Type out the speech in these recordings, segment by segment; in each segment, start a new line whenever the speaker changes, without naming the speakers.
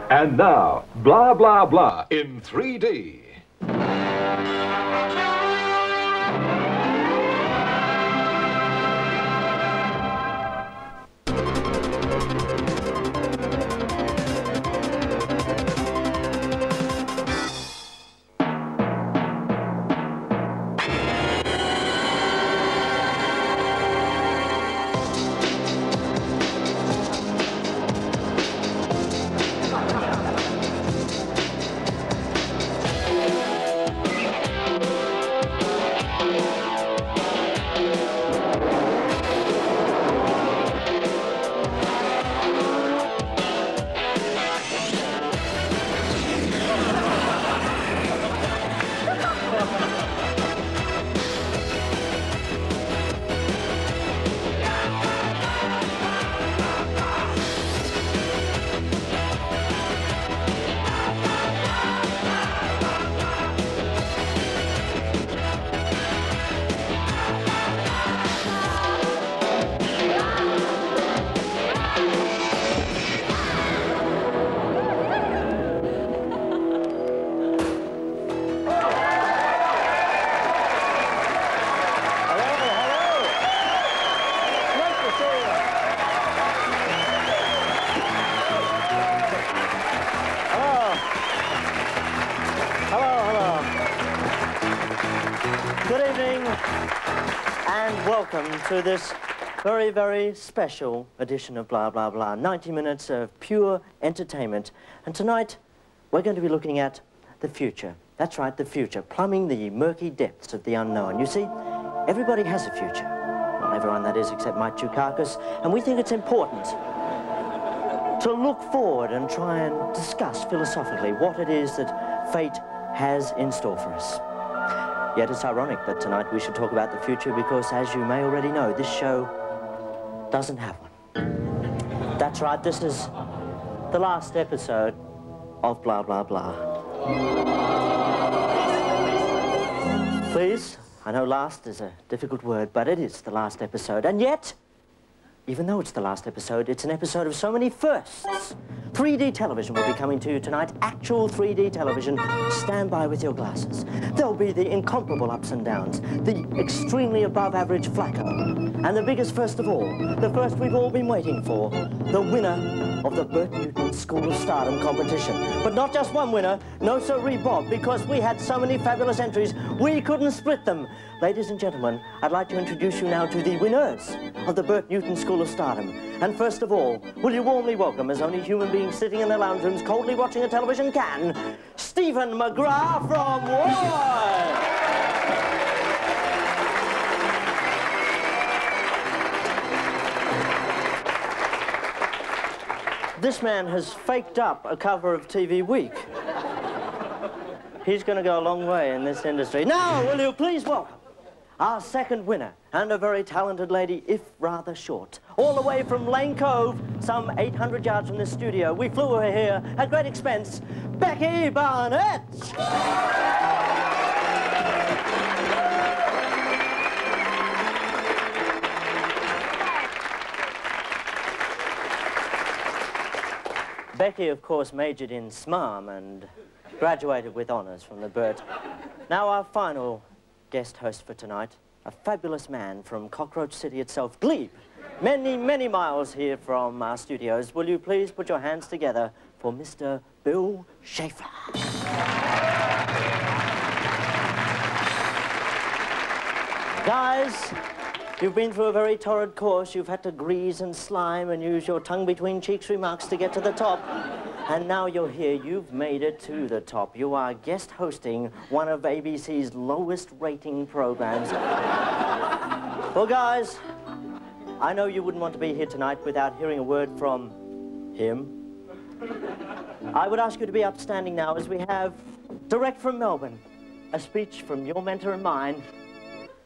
And now, blah, blah, blah in 3D.
Welcome to this very, very special edition of Blah, Blah, Blah. 90 minutes of pure entertainment. And tonight, we're going to be looking at the future. That's right, the future. Plumbing the murky depths of the unknown. You see, everybody has a future. Not everyone, that is, except my Chukakis. And we think it's important to look forward and try and discuss philosophically what it is that fate has in store for us. Yet it's ironic that tonight we should talk about the future because, as you may already know, this show doesn't have one. That's right, this is the last episode of Blah, Blah, Blah. Please, I know last is a difficult word, but it is the last episode. And yet, even though it's the last episode, it's an episode of so many firsts. 3D television will be coming to you tonight. Actual 3D television. Stand by with your glasses. There'll be the incomparable ups and downs, the extremely above-average flacco, and the biggest first of all, the first we've all been waiting for, the winner of the Bert Newton School of Stardom competition. But not just one winner, no sirree Bob, because we had so many fabulous entries, we couldn't split them. Ladies and gentlemen, I'd like to introduce you now to the winners of the Bert Newton School of Stardom. And first of all, will you warmly welcome, as only human beings sitting in their lounge rooms coldly watching a television can, Stephen McGrath from Ward! This man has faked up a cover of TV Week. He's going to go a long way in this industry. Now, will you please welcome our second winner, and a very talented lady, if rather short. All the way from Lane Cove, some 800 yards from this studio. We flew her here at great expense, Becky Barnett! Becky, of course, majored in SMARM and graduated with honours from the Bert. Now our final guest host for tonight, a fabulous man from Cockroach City itself, Glebe. Many, many miles here from our studios. Will you please put your hands together for Mr. Bill Schaefer. Guys, you've been through a very torrid course. You've had to grease and slime and use your tongue between cheeks remarks to get to the top. And now you're here, you've made it to the top. You are guest hosting one of ABC's lowest rating programs. Well, guys, I know you wouldn't want to be here tonight without hearing a word from him. I would ask you to be upstanding now as we have, direct from Melbourne, a speech from your mentor and mine,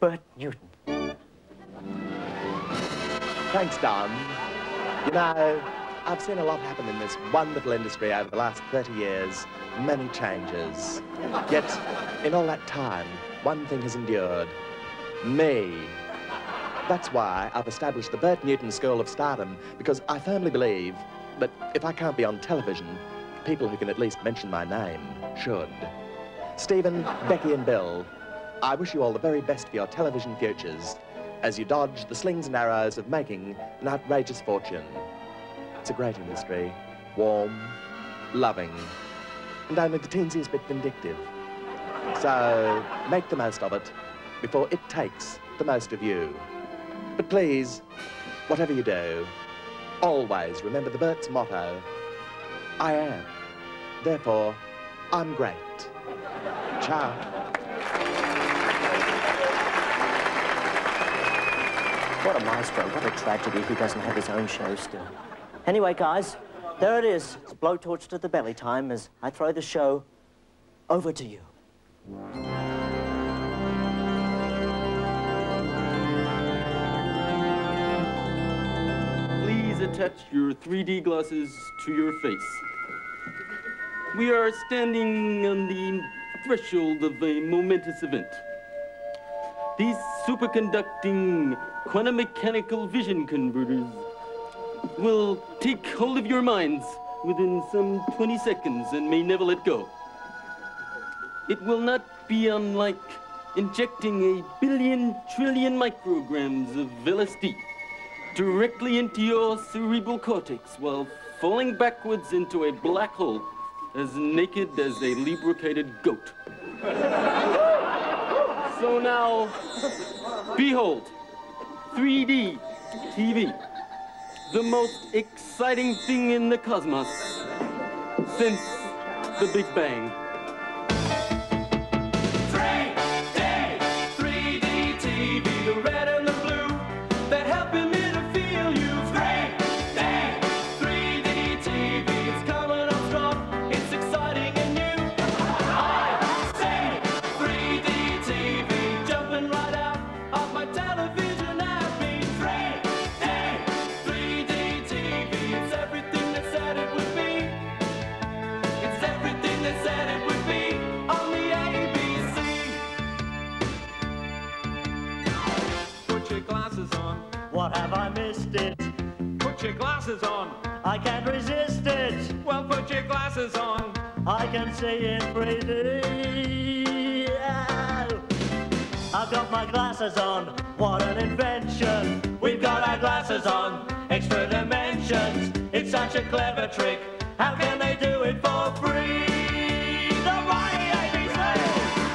Bert Newton.
Thanks, Don. You know, I've seen a lot happen in this wonderful industry over the last 30 years. Many changes. Yet, in all that time, one thing has endured. Me. That's why I've established the Bert Newton School of Stardom, because I firmly believe that if I can't be on television, people who can at least mention my name should. Stephen, Becky and Bill, I wish you all the very best for your television futures as you dodge the slings and arrows of making an outrageous fortune. It's a great industry, warm, loving, and only the teensiest bit vindictive. So make the most of it before it takes the most of you. But please, whatever you do, always remember the Bert's motto, I am, therefore I'm great. Ciao.
What a maestro, what a tragedy he doesn't have his own show still. Anyway, guys, there it is. It's blowtorch to the belly time as I throw the show over to you.
Please attach your 3D glasses to your face. We are standing on the threshold of a momentous event. These superconducting quantum mechanical vision converters will take hold of your minds within some 20 seconds and may never let go. It will not be unlike injecting a billion trillion micrograms of LSD directly into your cerebral cortex while falling backwards into a black hole as naked as a lubricated goat. So now, behold, 3D TV, the most exciting thing in the cosmos since the Big Bang. 3D TV, the red and the blue, they're helping me to feel you. 3D TV, it's coming on strong, it's exciting and new. I say 3D TV, jumping right out of my television at me. 3D TV, it's everything they said it would be. It's everything they said it would be on the ABC. Put your glasses on.
What have I missed it?
Put your glasses on.
I can't resist it.
Well, put your glasses on.
I can see in 3D. I've got my glasses on. What an invention. We've got our glasses on. Extra dimensions. It's such a clever trick. How can they do it for free? The mighty ABC.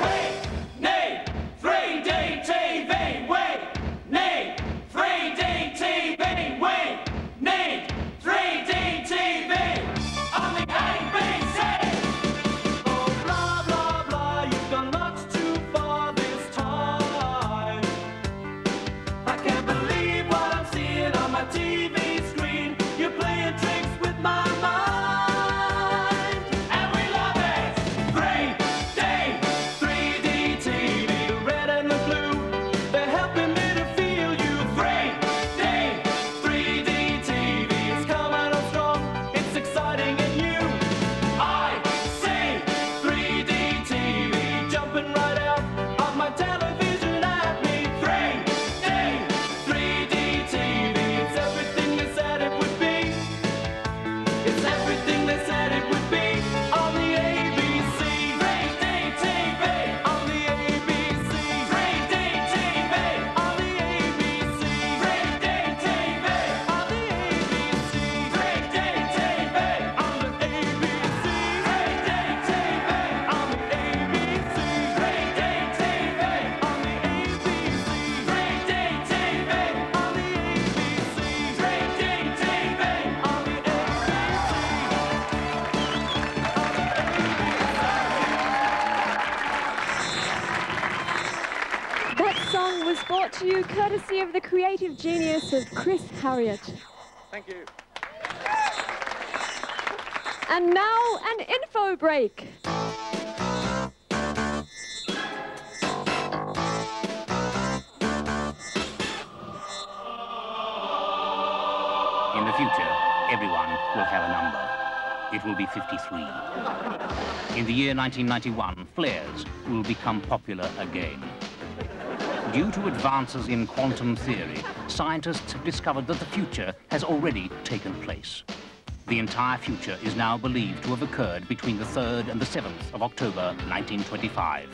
Wait, nay, 3D TV. Wait, nay, 3D TV. Wait, nay, 3D TV on the ABC. Oh, blah, blah, blah, you've gone much too far this time. I can't believe what I'm seeing on my TV screen. You're playing tricks with my mind, and we love it. 3D TV, the red and the blue, they're helping me to feel you. 3D TV, it's coming on strong, it's exciting and new. I say 3D TV, jumping right out of my television at me. 3D TV, it's everything they said it would be. It's everything they said it would be on the ABC. 3D TV on the ABC. 3D TV on the ABC. 3D TV on the ABC. 3D TV on the ABC. 3D TV on the ABC. 3D TV on the ABC. 3D TV on the ABC. 3D TV on the
That song was brought to you courtesy of the creative genius of Chris Harriott.
Thank you.
And now, an info break.
In the future, everyone will have a number. It will be 53. In the year 1991, flares will become popular again. Due to advances in quantum theory, scientists have discovered that the future has already taken place. The entire future is now believed to have occurred between the 3rd and the 7th of October 1925.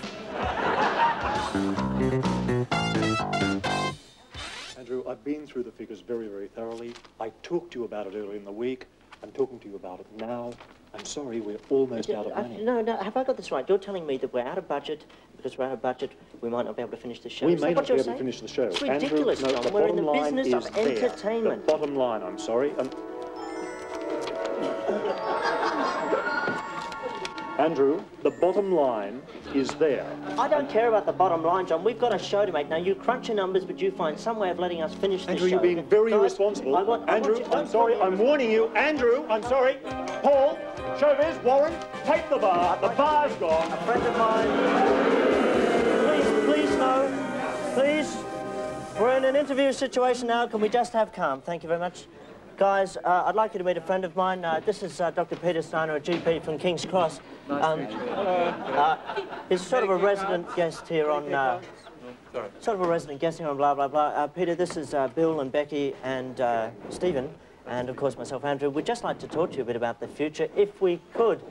Andrew, I've been through the figures very, very thoroughly. I talked to you about it earlier in the week. I'm talking to you about it now. I'm sorry, we're almost out of money.
No, have I got this right? You're telling me that we're out of budget. Because we're out of budget, we might not be able to finish the show.
We may not be able to finish the show.
It's ridiculous,
Andrew, no,
John. We're in the business of entertainment.
The bottom line, I'm sorry. Andrew, the bottom line is there.
I don't care about the bottom line, John. We've got a show to make. Now, you crunch your numbers, but you find some way of letting us finish this show.
Andrew, you're being very irresponsible. Andrew, I'm sorry. I'm warning you. Andrew, I'm sorry. Paul, Showbiz, Warren, take the bar. The bar's gone.
A friend of mine. Please, no. Please. We're in an interview situation now. Can we just have calm? Thank you very much. Guys, I'd like you to meet a friend of mine. This is Dr. Peter Steiner, a GP from King's Cross.
Nice to meet you. Hello.
He's sort of a resident guest here on... sort of a resident guest here on blah, blah, blah. Peter, this is Bill and Becky and Stephen, and of course myself, Andrew. We'd just like to talk to you a bit about the future, if we could.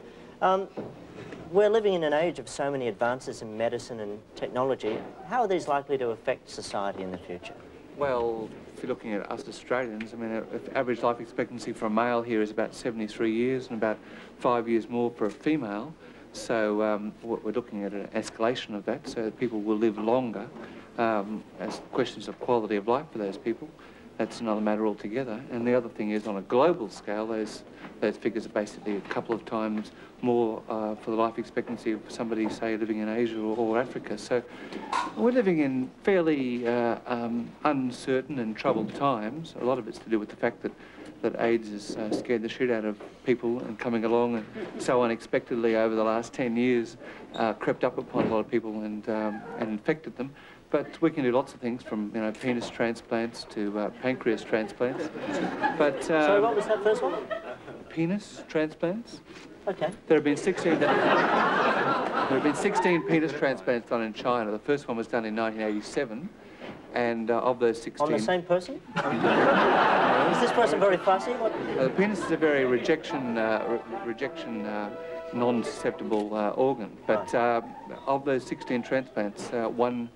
We're living in an age of so many advances in medicine and technology. How are these likely to affect society in the future?
Well, if you're looking at us Australians, I mean, if average life expectancy for a male here is about 73 years and about 5 years more for a female. So we're looking at an escalation of that, so that people will live longer. As questions of quality of life for those people, that's another matter altogether. And the other thing is, on a global scale, those figures are basically a couple of times more for the life expectancy of somebody, say, living in Asia or Africa. So we're living in fairly uncertain and troubled times. A lot of it's to do with the fact that AIDS has scared the shit out of people, and coming along and so unexpectedly over the last 10 years crept up upon a lot of people and infected them. But we can do lots of things, from penis transplants to pancreas transplants. But
sorry, what was that first one?
Penis transplants.
Okay.
There have been 16. There have been 16 penis transplants done in China. The first one was done in 1987, and of those 16.
On the same person? Is this person very fussy?
The penis is a very rejection non-susceptible organ. But of those 16 transplants, one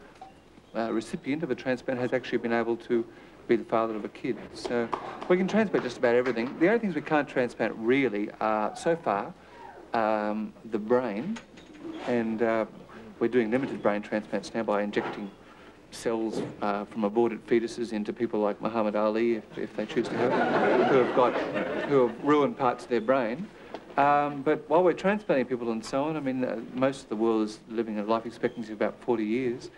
recipient of a transplant has actually been able to be the father of a kid. So we can transplant just about everything. The only things we can't transplant really are, so far, the brain, and we're doing limited brain transplants now by injecting cells from aborted fetuses into people like Muhammad Ali, if they choose to have, who have ruined parts of their brain. But while we're transplanting people and so on, I mean, most of the world is living a life expectancy of about 40 years.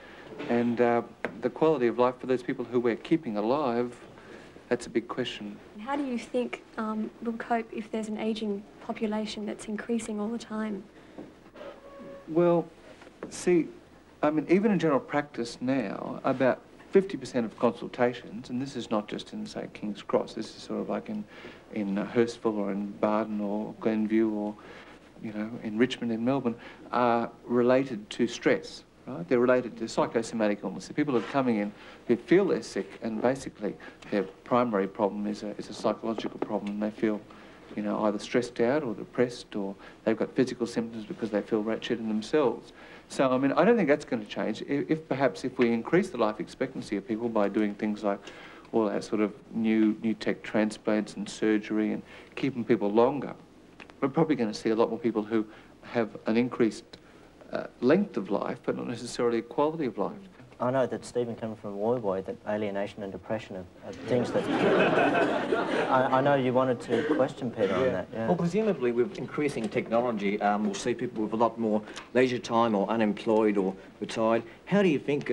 And the quality of life for those people who we're keeping alive, that's a big question.
How do you think we'll cope if there's an ageing population that's increasing all the time?
Well, see, I mean, even in general practice now, about 50% of consultations, and this is not just in, say, King's Cross, this is sort of like in Hurstville or in Barden or Glenview or, in Richmond, in Melbourne, are related to stress. Right? They're related to psychosomatic illness. The people are coming in who feel they're sick, and basically their primary problem is a psychological problem, and they feel, either stressed out or depressed, or they've got physical symptoms because they feel wretched in themselves. So, I mean, I don't think that's going to change. If we increase the life expectancy of people by doing things like all that sort of new tech transplants and surgery and keeping people longer, we're probably going to see a lot more people who have an increased length of life, but not necessarily quality of life.
I know that Stephen, coming from Woy Woy, that alienation and depression are things that... I know you wanted to question Peter on that. Yeah.
Well, presumably with increasing technology, we'll see people with a lot more leisure time or unemployed or retired. How do you think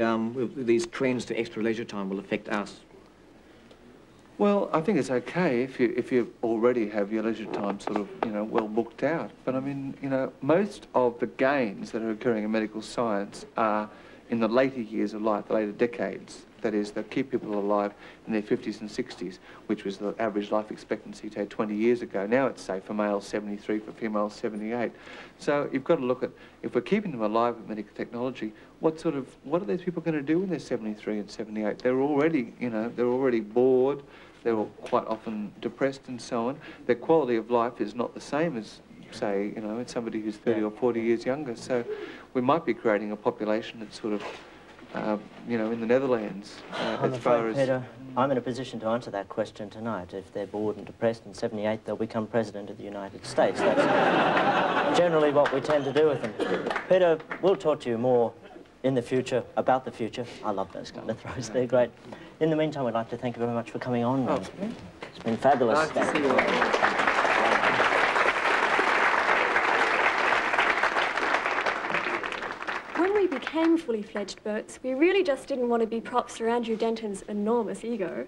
these trends to extra leisure time will affect us?
Well, I think it's okay if you already have your leisure time sort of, well booked out. But I mean, most of the gains that are occurring in medical science are in the later years of life, the later decades. That is, that keep people alive in their 50s and 60s, which was the average life expectancy 20 years ago. Now it's, say, for males 73, for females 78. So you've got to look at, if we're keeping them alive with medical technology, what are these people going to do when they're 73 and 78? They're already, they're already bored, They're all quite often depressed and so on. Their quality of life is not the same as, say, you know, somebody who's 30 or 40 years younger. So we might be creating a population that's sort of, you know, in the Netherlands
I'm
as far
afraid,
as...
Peter, I'm in a position to answer that question tonight. If they're bored and depressed in 78, they'll become President of the United States. That's generally what we tend to do with them. Peter, we'll talk to you more in the future, about the future. I love those kind of throws, they're great. In the meantime, we'd like to thank you very much for coming on.
Oh.
It's been fabulous.
Nice to see you.
When we became fully fledged Berts, we really just didn't want to be props for Andrew Denton's enormous ego.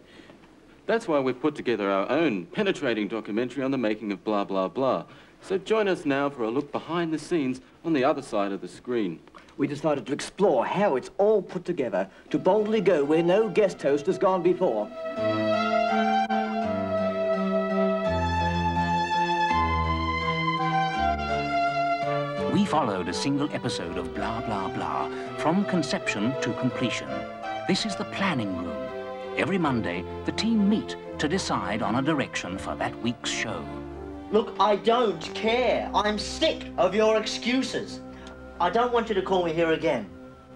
That's why we've put together our own penetrating documentary on the making of Blah Blah Blah. So join us now for a look behind the scenes on the other side of the screen.
We decided to explore how it's all put together to boldly go where no guest host has gone before.
We followed a single episode of Blah Blah Blah from conception to completion. This is the planning room. Every Monday, the team meet to decide on a direction for that week's show.
Look, I don't care. I'm sick of your excuses. I don't want you to call me here again.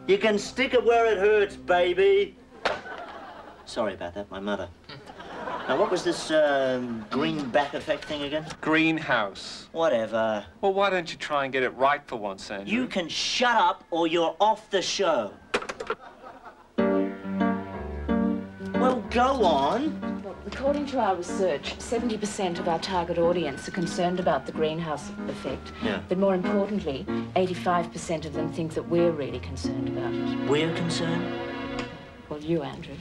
You can stick it where it hurts, baby. Sorry about that, my mother. Now, what was this greenback effect thing again?
Greenhouse.
Whatever.
Well, why don't you try and get it right for once, Andrew?
You can shut up or you're off the show. Well, go on.
Well, according to our research, 70% of our target audience are concerned about the greenhouse effect.
Yeah.
But more importantly, 85% of them think that we're really concerned about it.
We're concerned?
Well, you, Andrew.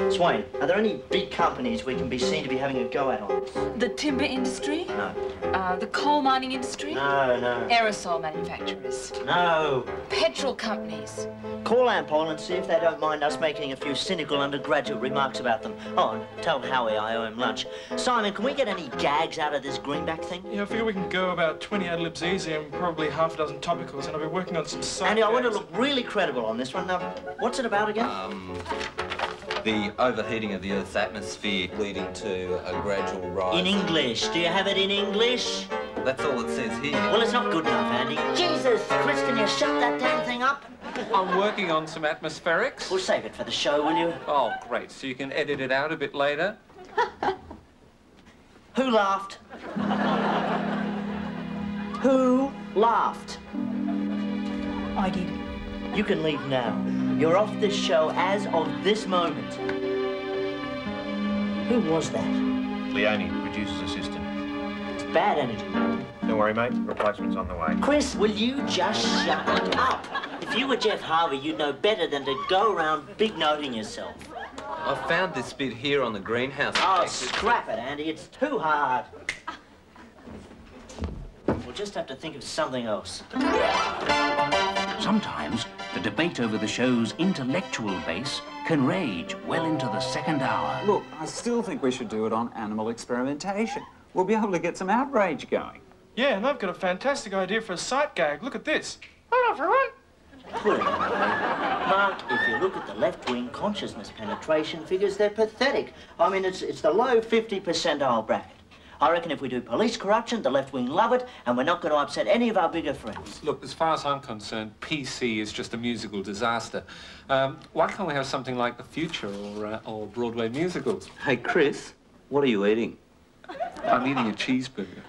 Swain, are there any big companies we can be seen to be having a go at on this?
The timber industry?
No.
The coal mining industry?
No.
Aerosol manufacturers?
No.
Petrol companies?
Call Ampol and see if they don't mind us making a few cynical undergraduate remarks about them. Oh, and tell Howie I owe him lunch. Simon, can we get any gags out of this greenback thing?
Yeah, I figure we can go about 20 ad-libs easy and probably half a dozen topicals, and I'll be working on some side
Andy, I want to
gags.
look really credible on this one. Now, what's it about again?
The overheating of the Earth's atmosphere leading to a gradual rise.
In English. Do you have it in English?
That's all it says here.
Well, it's not good enough, Andy. Jesus, Chris, can you shut that damn thing up?
I'm working on some atmospherics.
We'll save it for the show, will you?
Oh, great. So you can edit it out a bit later?
Who laughed? Who laughed?
I did.
You can leave now. You're off this show as of this moment. Who was that?
Leone, producer's assistant.
It's bad energy.
Don't worry, mate. Replacement's on the way.
Chris, will you just shut up? If you were Jeff Harvey, you'd know better than to go around big-noting yourself.
I found this bit here on the greenhouse.
Oh, scrap it, Andy. It's too hard. We'll just have to think of something else.
Sometimes the debate over the show's intellectual base can rage well into the second hour.
Look, I still think we should do it on animal experimentation. We'll be able to get some outrage going.
Yeah, and I've got a fantastic idea for a sight gag. Look at this. Hello, everyone.
Put it away. Mark, if you look at the left-wing consciousness penetration figures, they're pathetic. I mean, it's the low 50 percentile bracket. I reckon if we do police corruption, the left wing love it, and we're not going to upset any of our bigger friends.
Look, as far as I'm concerned, PC is just a musical disaster. Why can't we have something like The Future or Broadway musicals?
Hey, Chris, what are you eating?
I'm eating a cheeseburger.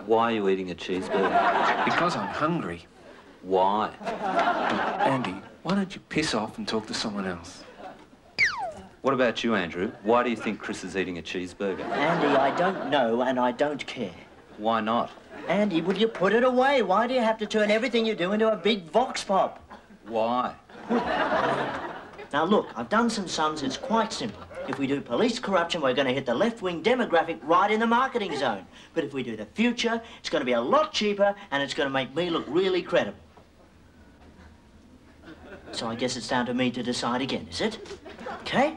Why are you eating a cheeseburger?
Because I'm hungry.
Why?
Andy, why don't you piss off and talk to someone else?
What about you, Andrew? Why do you think Chris is eating a cheeseburger?
Andy, I don't know and I don't care.
Why not?
Andy, will you put it away? Why do you have to turn everything you do into a big vox pop?
Why?
Now, look, I've done some sums. It's quite simple. If we do police corruption, we're going to hit the left-wing demographic right in the marketing zone. But if we do the future, it's going to be a lot cheaper and it's going to make me look really credible. So I guess it's down to me to decide again, is it? Okay?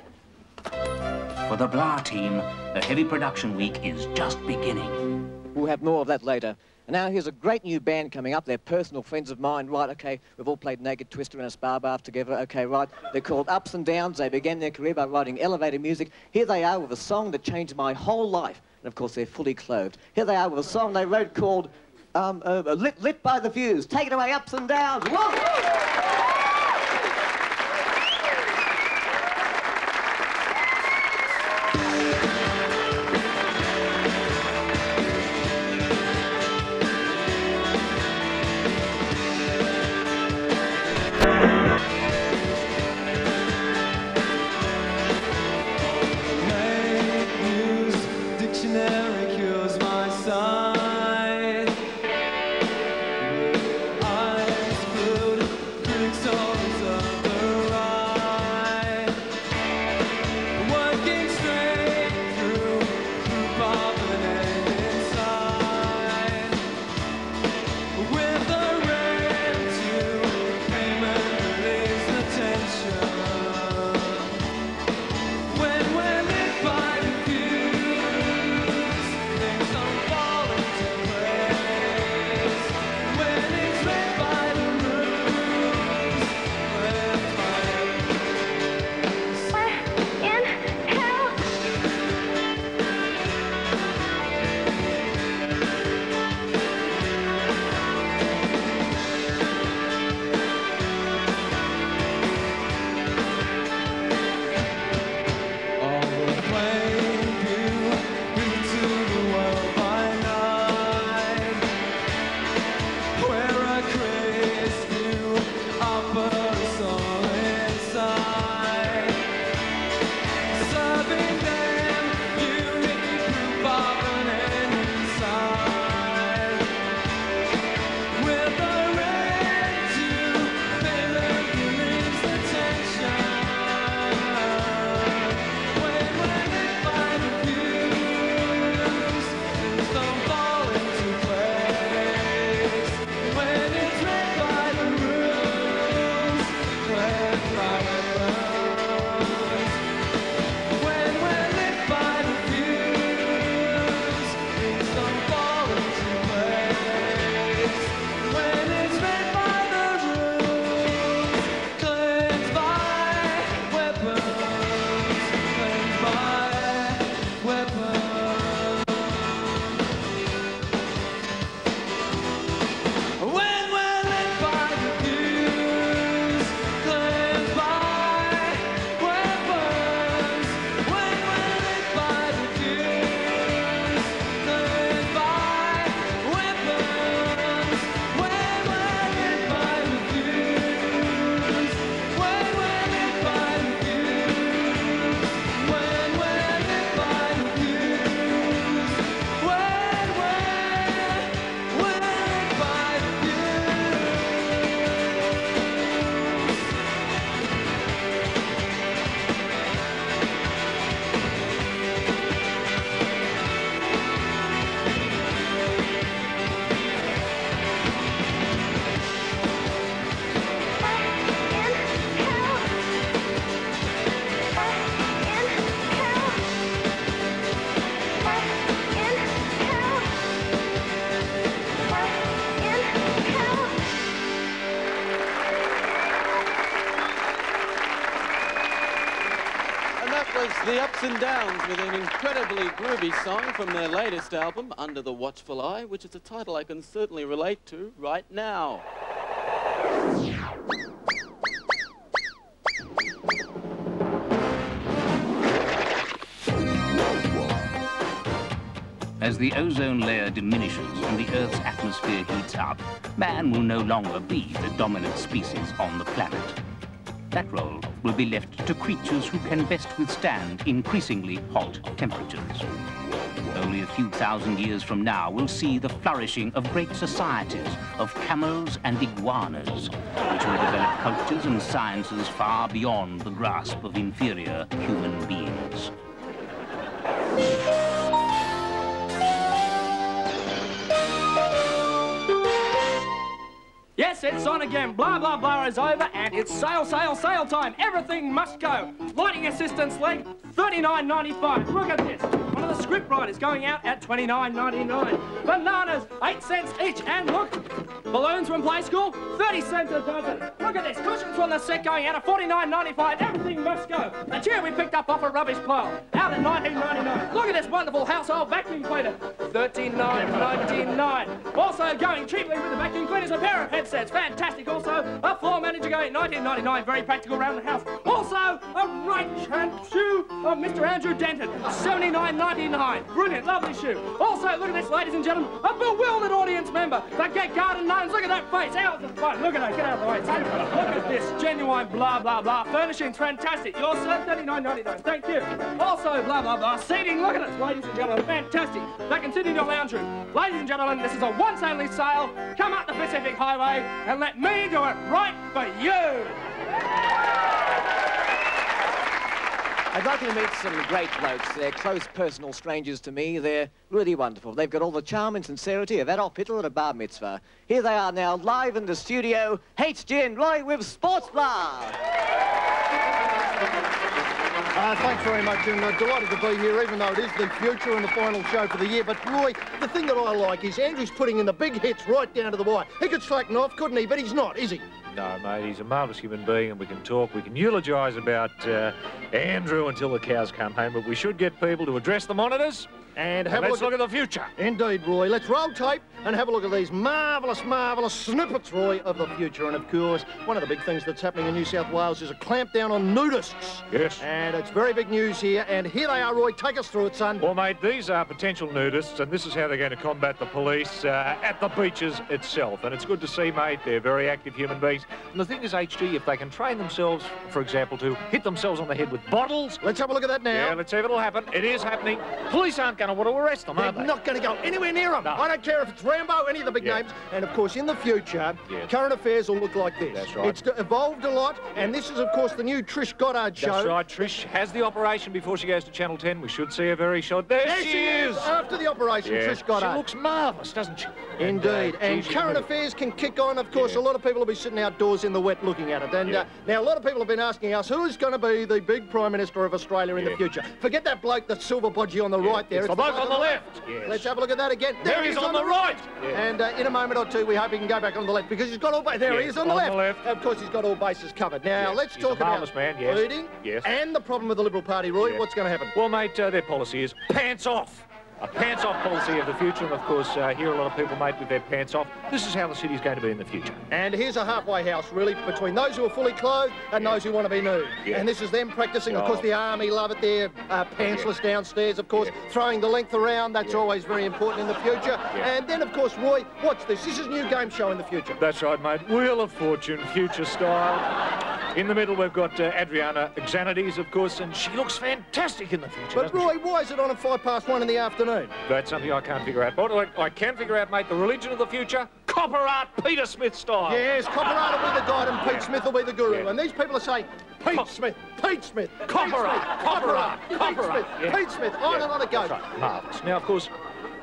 For the Blah team, the heavy production week is just beginning.
We'll have more of that later. And now here's a great new band coming up. They're personal friends of mine. Right, okay, we've all played Naked Twister and a Spa Bath together. Okay, right. They're called Ups and Downs. They began their career by writing elevator music. Here they are with a song that changed my whole life. And of course, they're fully clothed. Here they are with a song they wrote called Lit by the Fuse. Take it away, Ups and Downs. Whoa!
The Ups and Downs with an incredibly groovy song from their latest album, Under the Watchful Eye, which is a title I can certainly relate to right now.
As the ozone layer diminishes and the Earth's atmosphere heats up, man will no longer be the dominant species on the planet. That role will be left to creatures who can best withstand increasingly hot temperatures. Only a few thousand years from now we'll see the flourishing of great societies of camels and iguanas, which will develop cultures and sciences far beyond the grasp of inferior human beings.
Yes, it's on again. Blah, blah, blah is over, and it's sail, sail, sail time. Everything must go. Lighting assistance leg, $39.95. Look at this. One of the script writers going out at $29.99. Bananas, 8 cents each. And look, balloons from Play School, 30 cents a dozen. Look at this, cushions from the set going out at $49.95. Everything must go. A chair we picked up off a rubbish pile, out at $19.99. Look at this wonderful household vacuum cleaner, $39.99. Also going cheaply with the vacuum cleaners, a pair of headsets, fantastic. Also, a floor manager going $19.99, very practical around the house. Also, a right hand shoe of Mr. Andrew Denton, $79.99. Brilliant, lovely shoe. Also, look at this, ladies and gentlemen, a bewildered audience member. The Get Garden Gnomes, look at that face, hours of fun. Look at that, get out of the way. Look at this, genuine blah, blah, blah. Furnishings, fantastic. Yours, sir, $39.99. Thank you. Also, blah, blah, blah. Seating, look at it, ladies and gentlemen, fantastic. They can sit in your lounge room. Ladies and gentlemen, this is a once only sale. Come up the Pacific Highway and let me do it right for you.
I'd like you to meet some great blokes. They're close personal strangers to me. They're really wonderful. They've got all the charm and sincerity of Adolf Hitler at a bar mitzvah. Here they are now, live in the studio, HG and Roy with Sports Blah.
Thanks very much, and delighted to be here, even though it is the future and the final show for the year. But, Roy, the thing that I like is Andrew's putting in the big hits right down to the wire. He could slacken off, couldn't he? But he's not, is he?
No, mate, he's a marvellous human being, and we can talk, we can eulogise about Andrew until the cows come home, but we should get people to address the monitors and let's look at the future.
Indeed, Roy. Let's roll tape and have a look at these marvellous, marvellous snippets, Roy, of the future. And, of course, one of the big things that's happening in New South Wales is a clampdown on nudists.
Yes.
And it's very big news here. And here they are, Roy. Take us through it, son.
Well, mate, these are potential nudists, and this is how they're going to combat the police at the beaches itself. And it's good to see, mate. They're very active human beings. And the thing is, HG, if they can train themselves, for example, to hit themselves on the head with bottles...
Let's have a look at that now.
Yeah, let's see if it'll happen. It is happening. Police aren't going to want to arrest them, are they?
They're not going to go anywhere near them. No. I don't care if it's Rambo, any of the big names. And, of course, in the future, current affairs will look like this.
That's right.
It's evolved a lot, and this is, of course, the new Trish Goddard show.
That's right. Trish has the operation before she goes to Channel 10. We should see her very short. There she is!
After the operation, Trish Goddard.
She looks marvellous, doesn't she?
Indeed. And current affairs can kick on. Of course, a lot of people will be sitting outdoors in the wet looking at it. And now, a lot of people have been asking us, who's going to be the big Prime Minister of Australia in the future? Forget that bloke, the silver bodgy on the right there.
It's the bloke on the left. Yes.
Let's have a look at that again.
There he is on the right.
And in a moment or two, we hope he can go back on the left because he's got all... There he is on the left. Of course, he's got all bases covered. Now, let's talk about leading and the problem with the Liberal Party. Roy, what's going to happen?
Well, mate, their policy is pants off. A pants-off policy of the future, and of course, here a lot of people, mate, with their pants off. This is how the city's going to be in the future.
And here's a halfway house, really, between those who are fully clothed and those who want to be nude. And this is them practising. Of course, the army love it. They're pantsless downstairs, of course, throwing the length around. That's always very important in the future. And then, of course, Roy, watch this. This is a new game show in the future.
That's right, mate. Wheel of Fortune, future style. In the middle, we've got Adriana Xanides, of course, and she looks fantastic in the future.
But, Roy, why is it on at 1:05 in the afternoon?
That's something I can't figure out. But I can figure out, mate, the religion of the future, copper art, Peter Smith style.
Yes, copper art will be the guide and Pete Smith will be the guru. And these people are saying, Pete Smith, Pete Smith,
copper art, copper art, copper art.
Pete Smith, on and on it goes.
Right. Marvellous. Now, of course,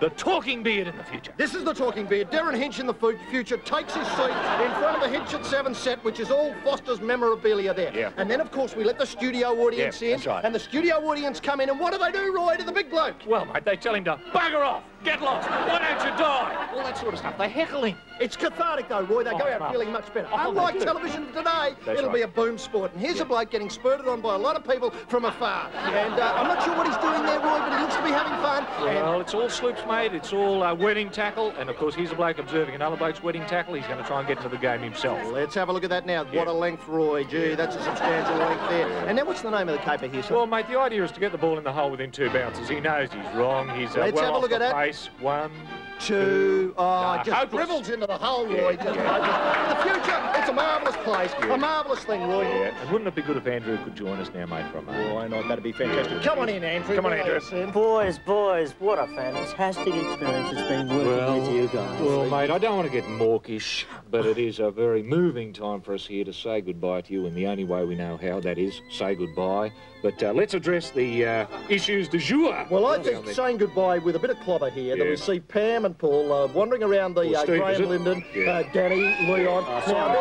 the talking beard in the future.
This is the talking beard. Darren Hinch in the future takes his seat in front of the Hinch at 7 set, which is all Foster's memorabilia there. And then, of course, we let the studio audience in.
That's right.
And the studio audience come in, and what do, Roy, to the big bloke?
Well, mate, they tell him to bugger off, get lost, why don't you die? All that sort of stuff. They heckle him.
It's cathartic, though, Roy. They go out feeling much better. Unlike television today, it'll be a boom sport. And here's a bloke getting spurted on by a lot of people from afar. And I'm not sure what he's doing there, Roy, but he looks to be having fun.
Well, it's all sloops, mate. It's all wedding tackle. And, of course, here's a bloke observing another bloke's wedding tackle. He's going to try and get into the game himself.
Let's have a look at that now. What a length, Roy. Gee, that's a substantial length there. And now what's the name of the caper here, sir?
Well, mate, the idea is to get the ball in the hole within 2 bounces. He knows he's wrong. He's
Let's have a look at that.
Pace. 1,
2, just
hopeless.
dribbles into the hole, Roy. The future, it's a marvellous place, a marvellous thing, Roy.
And wouldn't it be good if Andrew could join us now, mate, for a moment?
Why not? That'd be fantastic. Come on in, Andrew.
Come on, Andrew.
Boys, what a fantastic experience it's been working with you guys.
Well, mate, I don't want to get mawkish, but it is a very moving time for us here to say goodbye to you in the only way we know how, that is, say goodbye. But let's address the issues du jour.
Well, I think saying goodbye with a bit of clobber here, that we see Pam and Paul, wandering around the
Steve,
Graham Linden, Danny, Leon. Now,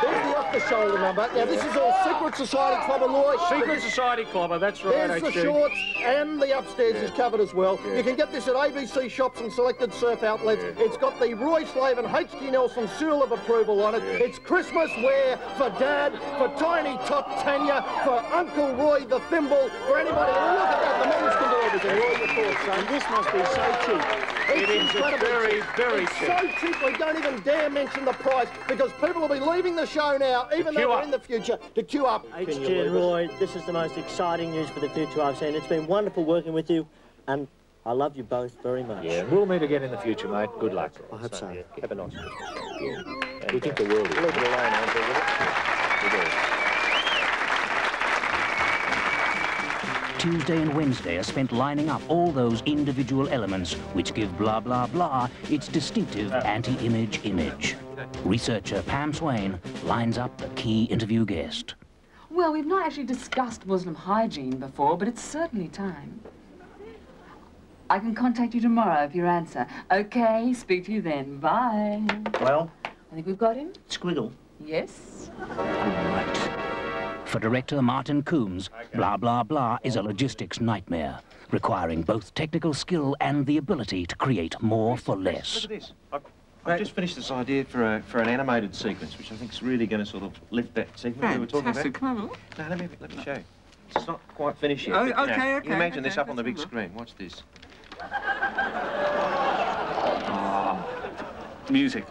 there's the off-the-shoulder number. Now, this is all Secret Society Clubber, Roy.
Secret Society Clubber, that's right,
There's the
HG.
shorts, and the upstairs is covered as well. You can get this at ABC shops and selected surf outlets. It's got the Roy Slaven H.G. Nelson seal of approval on it. It's Christmas wear for Dad, for Tiny Tot Tanya, for Uncle Roy the Thimble, for anybody. Look at that, the men's can do everything. Roy, your thoughts, son?
This must be so cheap.
It's incredible.
Very, very
it's
cheap.
so cheap we don't even dare mention the price because people will be leaving the show now, even though we're in the future, to queue up.
HG and Roy, this is the most exciting news for the future I've seen. It's been wonderful working with you, and I love you both very much.
Yeah, we'll meet again in the future, mate. Good luck.
I hope so.
Have a nice Christmas.
We think the world is.
Leave it alone, Andrew, will it? We do.
Tuesday and Wednesday are spent lining up all those individual elements which give blah blah blah its distinctive anti-image image. Researcher Pam Swain lines up the key interview guest.
Well, we've not actually discussed Muslim hygiene before, but it's certainly time. I can contact you tomorrow if you answer. Okay, speak to you then. Bye.
Well?
I think we've got him.
Squiggle.
Yes.
Right. For director Martin Coombs, blah blah blah is a logistics nightmare, requiring both technical skill and the ability to create more for less.
Look at this. I've just finished this idea for an animated sequence, which I think is really going to sort of lift that segment we were talking about.
Fantastic. Come on.
No, let me show you. It's not quite finished yet.
Oh,
but, you know,
okay.
You imagine this up on the big screen. Watch this.
Music.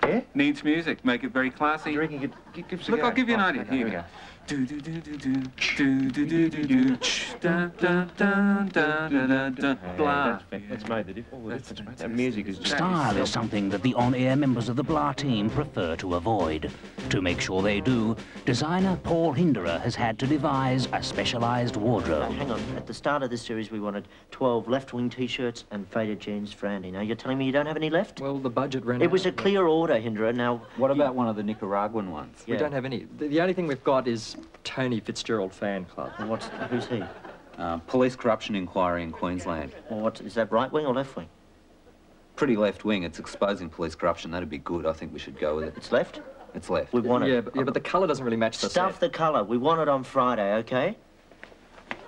Yeah?
Needs music. Make it very classy.
You reckon you could give us a
Look,
go?
I'll give you an idea.
Okay,
Here we go. Do do do do do do do do do do da da da da da da blah.
That's made the difference. Mate. That music is just...
Style is something that the on-air members of the Blah team prefer to avoid. To make sure they do, designer Paul Hinderer has had to devise a specialised wardrobe.
Hang on, at the start of this series we wanted 12 left-wing T-shirts and faded jeans for Andy. Now you're telling me you don't have any left?
Well, the budget ran out.
It was a clear order, Hinderer. Now...
What about one of the Nicaraguan ones?
We don't have any. The only thing we've got is Tony Fitzgerald Fan Club.
And who's he?
Police corruption inquiry in Queensland.
Well, is that right-wing or left-wing?
Pretty left-wing. It's exposing police corruption. That'd be good. I think we should go with it.
It's left?
It's left.
We want it.
Yeah, but the colour doesn't really match the
Stuff
set.
the colour. We want it on Friday, OK?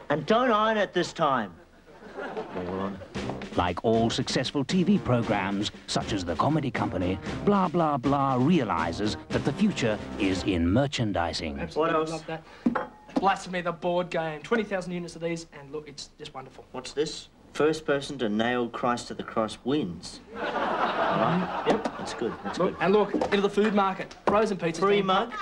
And don't iron it this time. Moron.
Like all successful TV programs, such as The Comedy Company, Blah Blah Blah realises that the future is in merchandising.
Absolutely love that. Blasphemy, the board game. 20,000 units of these, and look, it's just wonderful.
What's this? First person to nail Christ to the cross wins. All right? Yep, that's good. That's good.
And look, into the food market. Frozen pizzas.
Free mug?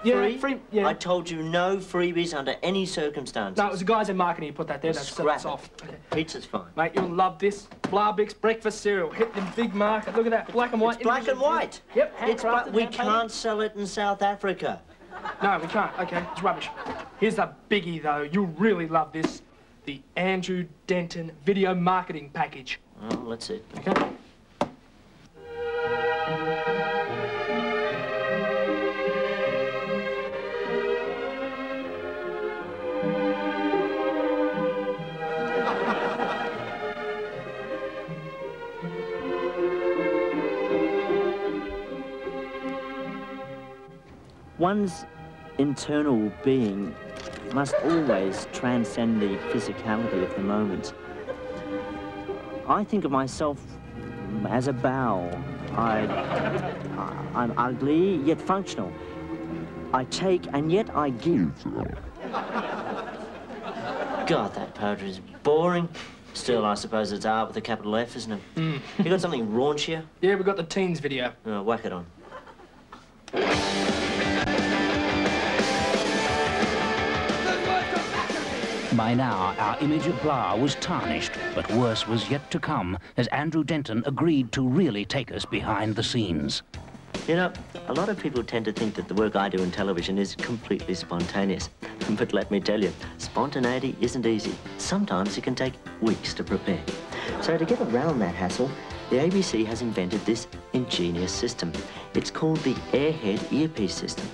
Yeah, free, yeah.
I told you no freebies under any circumstances.
No, it was the guys in marketing who put that there. That's
Scrap
off.
it. Pizza's fine.
Mate, you'll love this. Blarbix breakfast cereal. Hit the big market. Look at that. Black and white.
It's black and white.
Yep.
It's
handcrafted,
we
hand-painted.
can't sell it in South Africa.
No, we can't. Okay, it's rubbish. Here's the biggie, though. You'll really love this. The Andrew Denton video marketing package.
Oh, let's see.
Okay.
One's internal being must always transcend the physicality of the moment. I think of myself as a bowel. I'm ugly, yet functional. I take, and yet I give. God, that poetry is boring. Still, I suppose it's art with a capital F, isn't it?
Mm.
You got something raunchier?
Yeah, we've got the teens video.
Oh, whack it on.
By now, our image of Blah was tarnished, but worse was yet to come as Andrew Denton agreed to really take us behind the scenes.
You know, a lot of people tend to think that the work I do in television is completely spontaneous. But let me tell you, spontaneity isn't easy. Sometimes it can take weeks to prepare. So to get around that hassle, the ABC has invented this ingenious system. It's called the Airhead earpiece system.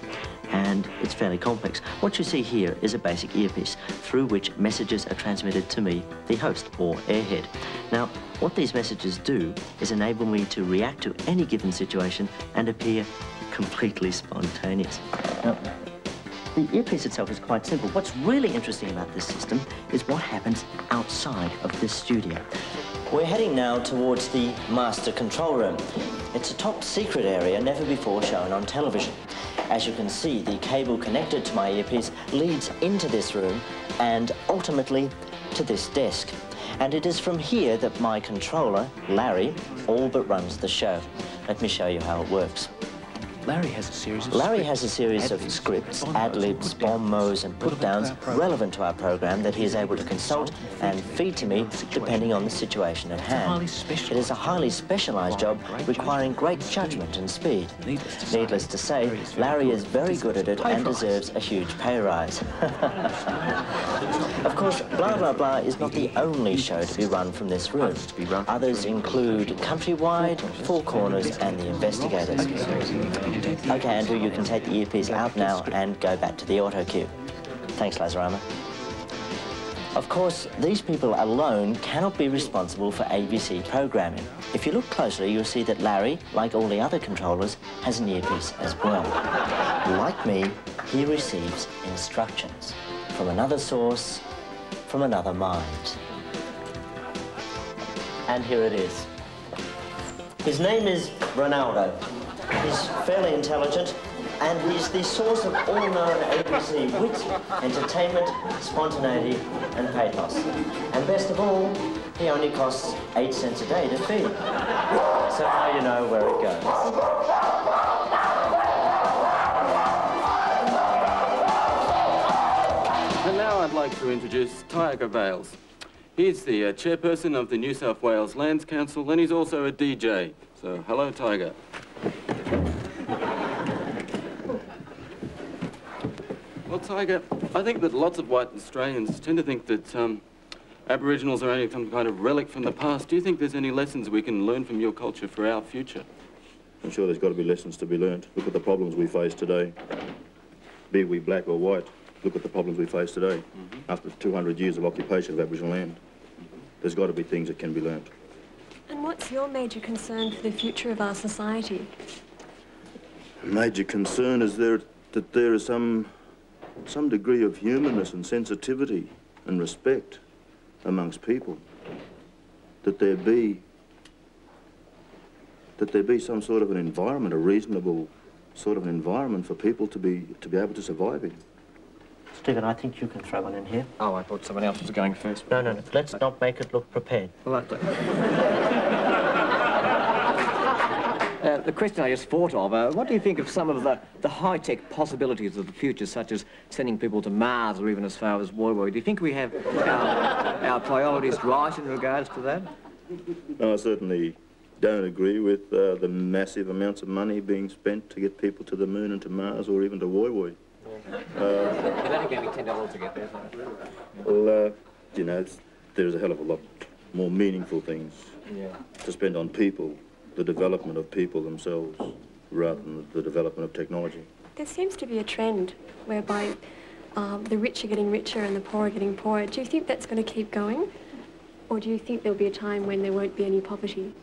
and it's fairly complex. What you see here is a basic earpiece through which messages are transmitted to me, the host, or airhead. Now, what these messages do is enable me to react to any given situation and appear completely spontaneous. Now, the earpiece itself is quite simple. What's really interesting about this system is what happens outside of this studio. We're heading now towards the master control room. It's a top secret area never before shown on television. As you can see, the cable connected to my earpiece leads into this room and ultimately to this desk. And it is from here that my controller, Larry, all but runs the show. Let me show you how it works.
Larry has a series of
scripts, ad-libs, bon-mots and put-downs relevant to our program that he is able to consult and feed to me depending on the situation at hand. It is a highly specialised job requiring great judgment and speed. Needless to say, Larry is very good at it and deserves a huge pay rise. Of course, Blah Blah Blah is not the only show to be run from this room. Others include Countrywide, Four Corners and The Investigators. Okay, Andrew, you can take the earpiece out now and go back to the auto cue. Thanks, Lazarama. Of course, these people alone cannot be responsible for ABC programming. If you look closely, you'll see that Larry, like all the other controllers, has an earpiece as well. Like me, he receives instructions from another source, from another mind. And here it is. His name is Ronaldo. He's fairly intelligent, and he's the source of all known ABC wit, entertainment, spontaneity, and pathos. And best of all, he only costs 8 cents a day to feed. So now you know where it goes.
And now I'd like to introduce Tiger Vales. He's the chairperson of the New South Wales Lands Council, and he's also a DJ. So, hello, Tiger. Well, Tiger, I think that lots of white Australians tend to think that Aboriginals are only some kind of relic from the past. Do you think there's any lessons we can learn from your culture for our future?
I'm sure there's got to be lessons to be learned. Look at the problems we face today. Be we black or white, look at the problems we face today. After 200 years of occupation of Aboriginal land, there's got to be things that can be learned.
And what's your major concern for the future of our society?
A major concern is that there is some degree of humanness and sensitivity and respect amongst people. That there be some sort of an environment, a reasonable sort of an environment for people to be able to survive in.
Stephen, I think you can throw one in here.
Oh, I thought someone else was going first.
No, no, no. Let's not make it look prepared.
Well, the question I just thought of, what do you think of some of the high-tech possibilities of the future, such as sending people to Mars or even as far as Woiwoi? Do you think we have our priorities right in regards to that?
No, I certainly don't agree with the massive amounts of money being spent to get people to the moon and to Mars or even to Woiwoi.
It only gave me $10 to get there.
Well, you know, there's a hell of a lot more meaningful things to spend on people, the development of people themselves, rather than the development of technology.
There seems to be a trend whereby the rich are getting richer and the poor are getting poorer. Do you think that's going to keep going? Or do you think there'll be a time when there won't be any poverty?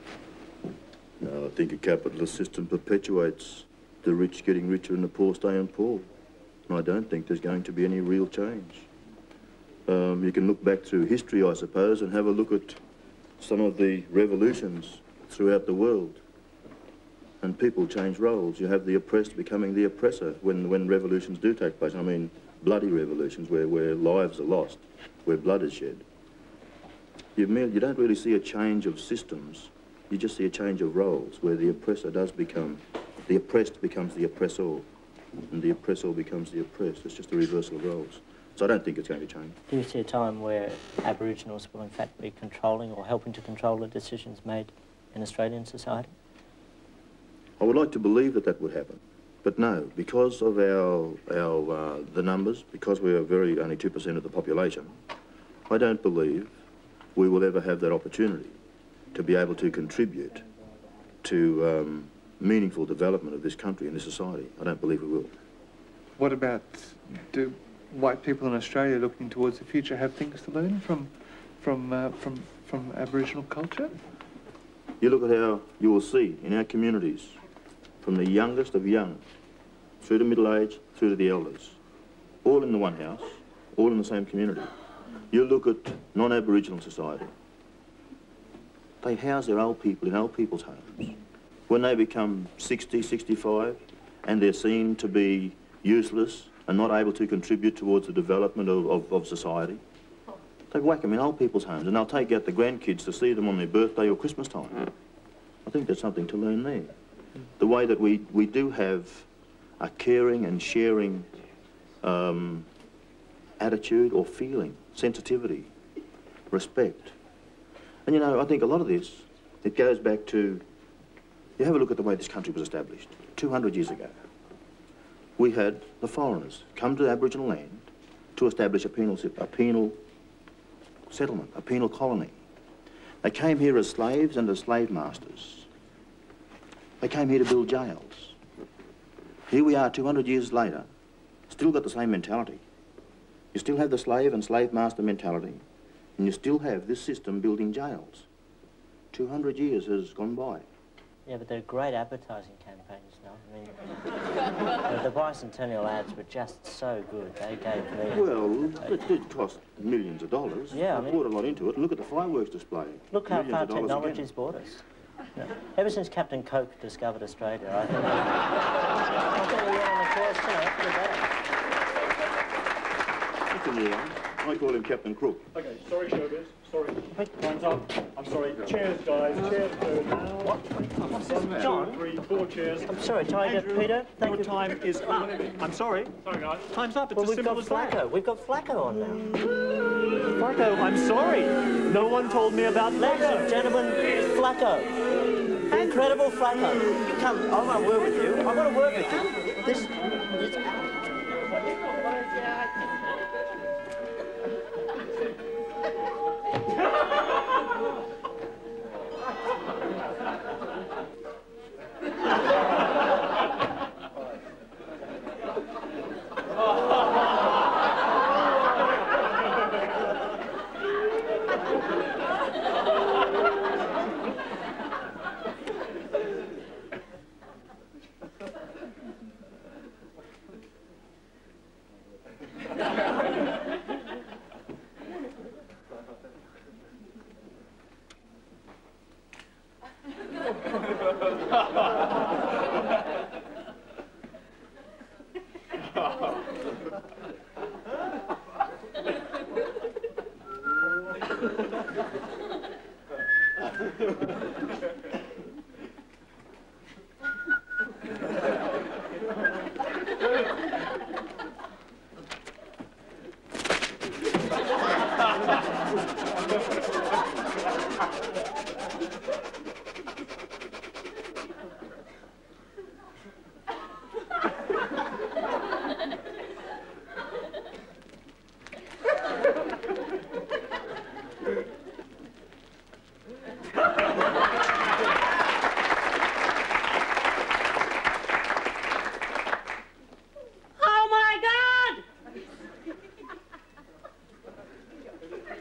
No, I think a capitalist system perpetuates the rich getting richer and the poor staying poor. And I don't think there's going to be any real change. You can look back through history, I suppose, and have a look at some of the revolutions throughout the world. And people change roles. You have the oppressed becoming the oppressor when revolutions do take place. I mean, bloody revolutions where lives are lost, where blood is shed. You don't really see a change of systems. You just see a change of roles where the oppressor does become, the oppressed becomes the oppressor, and the oppressor becomes the oppressed. It's just a reversal of roles. So I don't think it's going to change.
Do you see a time where Aboriginals will in fact be controlling or helping to control the decisions made in Australian society?
I would like to believe that would happen. But no, because of the numbers, because we are only 2% of the population, I don't believe we will ever have that opportunity to be able to contribute to meaningful development of this country and this society. I don't believe we will.
what about, do white people in Australia looking towards the future have things to learn from Aboriginal culture?
You look at how you will see in our communities, from the youngest of young, through to middle age, through to the elders, all in the one house, all in the same community. You look at non-Aboriginal society. They house their old people in old people's homes. When they become 60, 65, and they're seen to be useless and not able to contribute towards the development of society, they whack them in old people's homes, and they'll take out the grandkids to see them on their birthday or Christmas time. I think there's something to learn there. The way that we do have a caring and sharing attitude or feeling, sensitivity, respect. And you know, I think a lot of this, it goes back to, you have a look at the way this country was established 200 years ago. We had the foreigners come to Aboriginal land to establish a penal settlement, a penal colony. They came here as slaves and as slave masters. They came here to build jails. Here we are 200 years later, still got the same mentality. You still have the slave and slave master mentality, and you still have this system building jails. 200 years has gone by.
Yeah, but they're great advertising campaigns now. I mean, the bicentennial ads were just so good. They gave me...
Well, it did cost millions of dollars.
Yeah, I
They
mean...
poured a lot into it. Look at the fireworks display.
Look how
Millions
far
of dollars
technology's
again.
brought us. Yeah. Ever since Captain Coke discovered Australia, I think we're on the course, you know, pretty better.
Listen here, I call him Captain Crook.
Okay, sorry, showbiz. Sorry. Time's up. I'm sorry. Chairs, guys. Chairs go now.
What? What's this, John?
2, 3, 4 chairs.
I'm sorry, Tiger,
Andrew,
Peter. Thank you.
time is up. I'm sorry. Sorry, guys. Time's up. It's
Well,
as
we've
simple
got
as that.
Flacco. We've got Flacco on now.
Flacco, I'm sorry. No one told me about
Ladies and gentlemen, Flacco. The incredible Flacco. Come, I want to work with you. I want to work with you. This is...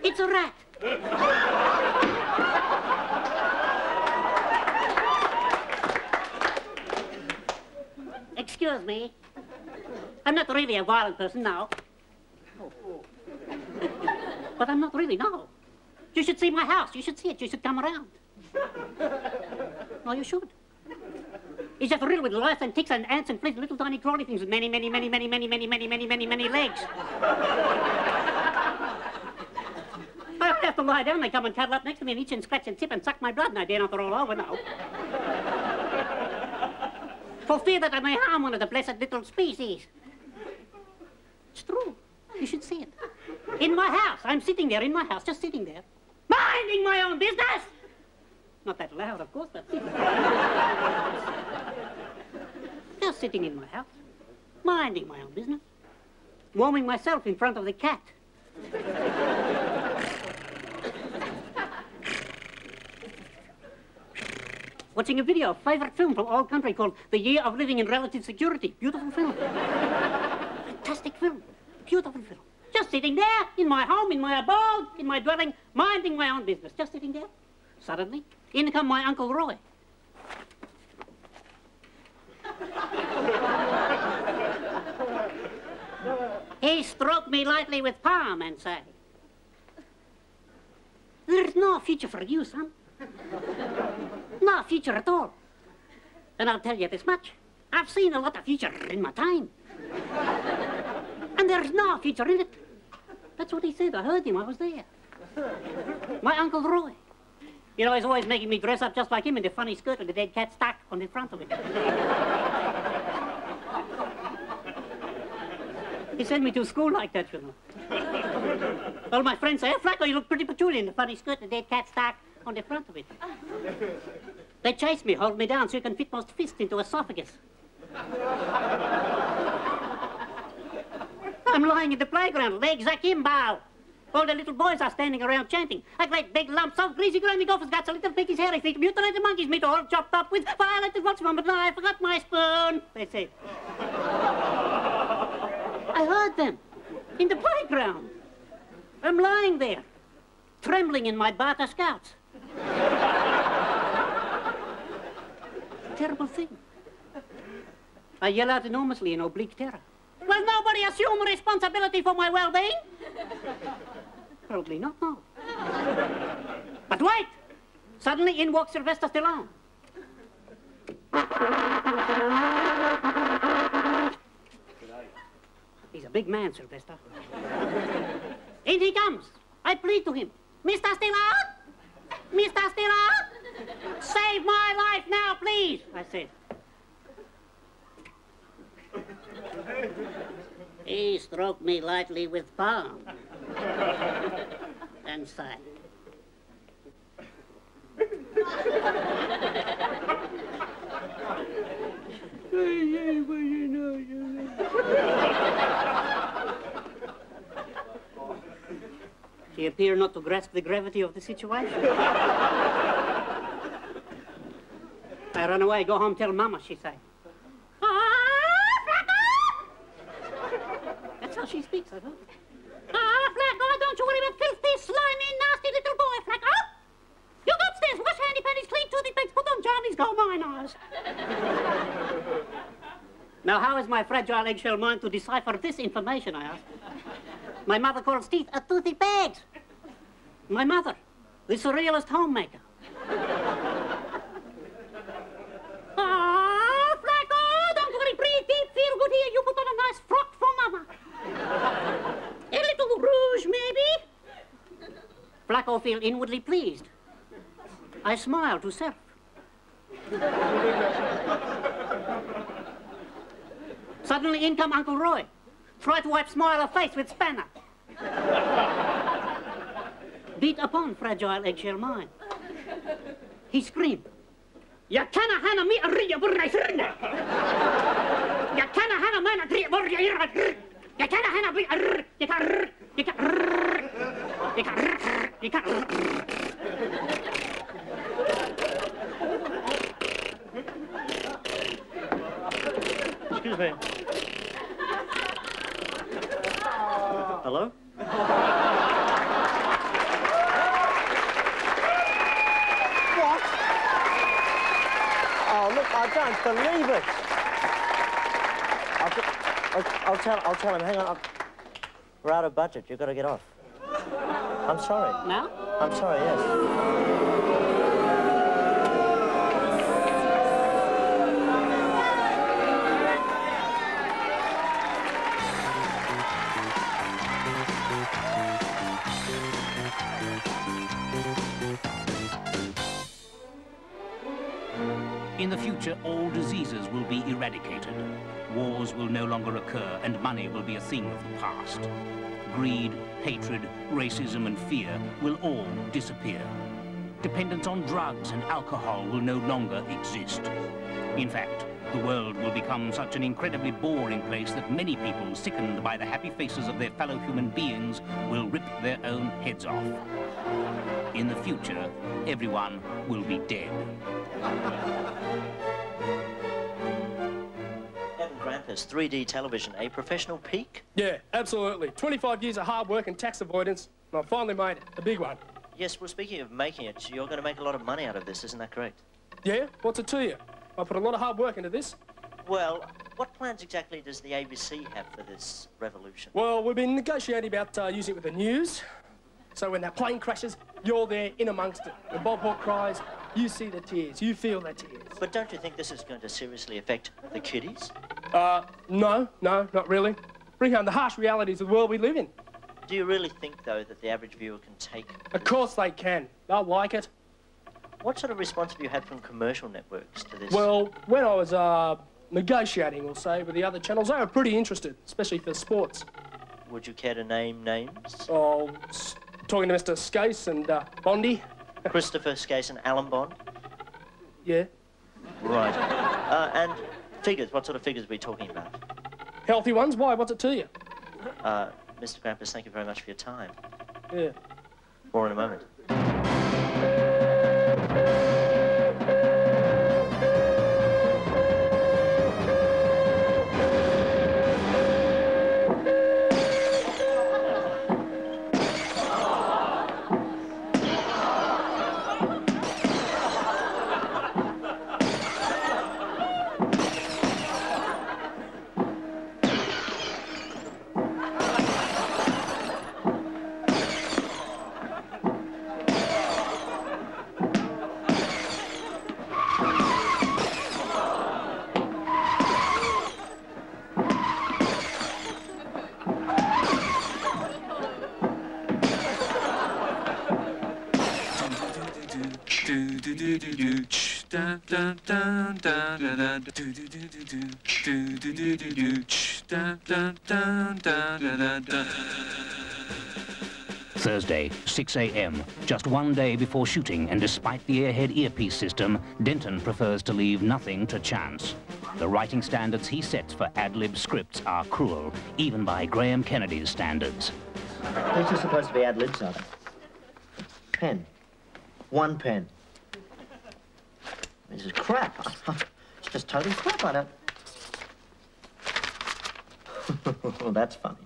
It's a rat. Excuse me. I'm not really a violent person now. But I'm not really, no. You should see my house. You should see it. You should come around. No, you should. It's just riddled with lice and ticks and ants and fleas, little tiny crawly things with many legs. I have to lie down, they come and cuddle up next to me and itch and scratch and tip and suck my blood, and I dare not roll over now. For fear that I may harm one of the blessed little species. It's true. You should see it. In my house. I'm sitting there in my house, just sitting there. Minding my own business! Not that loud, of course, but just sitting in my house. Minding my own business. Warming myself in front of the cat. Watching a video, favourite film from old country called The Year of Living in Relative Security. Beautiful film. fantastic film. Beautiful film. Just sitting there, in my home, in my abode, in my dwelling, minding my own business. Just sitting there. Suddenly, in come my Uncle Roy. He stroked me lightly with palm and said, "There's no future for you, son. No future at all. And I'll tell you this much. I've seen a lot of future in my time. And there's no future in it." That's what he said. I heard him. I was there. My Uncle Roy. You know, he's always making me dress up just like him in the funny skirt with the dead cat stuck on the front of it. He sent me to school like that, you know. All my friends say, "Hey, Flacco, you look pretty peculiar in the funny skirt, the dead cat stuck on the front of it." They chase me, hold me down so you can fit most fists into esophagus. I'm lying in the playground, legs akimbo. All the little boys are standing around chanting. A great big lump of greasy grimy golfer's guts, a little piggy's hairy feet, mutilated monkey's meat, all chopped up with violated what's but now I forgot my spoon, they say. I heard them in the playground. I'm lying there, trembling in my Bata Scouts. Terrible thing. I yell out enormously in oblique terror. Will nobody assume responsibility for my well-being? Probably not, no. But wait! Suddenly in walks Sylvester Stallone. He's a big man, Sylvester. In he comes. I plead to him. "Mr. Stallone? Mr. Stallone? Save my life now, please," I said. He stroked me lightly with palm and sighed. He appeared not to grasp the gravity of the situation. I run away, go home, tell Mama, she say. That's how she speaks, I thought. Flacco, don't you worry about filthy, slimy, nasty little boy, Flacco. You go upstairs, wash handy panties, clean toothy pigs, put on Johnny's gold mine eyes. Now, how is my fragile eggshell mind to decipher this information, I asked? My mother calls teeth a toothy pigs. My mother, the surrealist homemaker. Flacco, don't worry, breathe deep, feel good here. You put on a nice frock for Mama. A little rouge, maybe? Flacco feel inwardly pleased. I smile to self. Suddenly in come Uncle Roy. Try to wipe smile of face with spanner. Beat upon fragile eggshell mind. He screamed. "Ya canna hana me a ria burra irna. Ya canna hana man a ria burra irna. Ya canna hana me a ria. Ya canna. Ya canna. Ya canna. Ya canna." Excuse me. Hello? What? Oh, look, I don't believe it. I'll tell him. Hang on. We're out of budget. You've got to get off. I'm sorry. Now? I'm sorry, yes.
In the future, all diseases will be eradicated. Wars will no longer occur, and money will be a thing of the past. Greed, hatred, racism, and fear will all disappear. Dependence on drugs and alcohol will no longer exist. In fact, the world will become such an incredibly boring place that many people, sickened by the happy faces of their fellow human beings, will rip their own heads off. In the future, everyone will be dead.
Heaven grant Marcus, 3D television, a professional peak?
Yeah, absolutely. 25 years of hard work and tax avoidance, and I finally made it, the big one.
Yes, well, speaking of making it, you're going to make a lot of money out of this, isn't that correct?
Yeah? What's it to you? I put a lot of hard work into this.
Well, what plans exactly does the ABC have for this revolution?
Well, we've been negotiating about using it with the news. So when that plane crashes, you're there in amongst it. When Bob Hawke cries, you see the tears, you feel the tears.
But don't you think this is going to seriously affect the kiddies?
No, not really. Bring home the harsh realities of the world we live in.
Do you really think, though, that the average viewer can take...
Of course they can. They'll like it.
What sort of response have you had from commercial networks to this?
Well, when I was negotiating, we'll say, with the other channels, they were pretty interested, especially for sports.
Would you care to name names?
Oh, talking to Mr. Skase and Bondi.
Christopher Skase and Alan Bond?
Yeah.
Right. And figures, what sort of figures are we talking about?
Healthy ones? Why? What's it to you?
Mr. Grampus, thank you very much for your time.
Yeah.
More in a moment.
Thursday, 6 a.m. Just one day before shooting, and despite the airhead earpiece system, Denton prefers to leave nothing to chance. The writing standards he sets for ad-lib scripts are cruel, even by Graham Kennedy's standards.
These are supposed to be ad-libs, are they? Pen. One pen. This is crap. It's just total crap, I don't... Well, that's funny.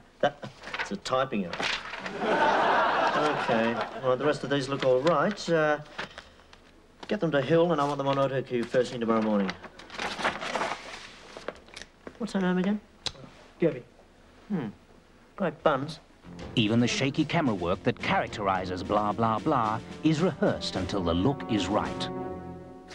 It's a typing error. Okay. Well, the rest of these look all right. Get them to Hill, and I want them on auto cue first thing tomorrow morning. What's her name again?
Gabby.
Great buns.
Even the shaky camera work that characterizes blah, blah, blah is rehearsed until the look is right.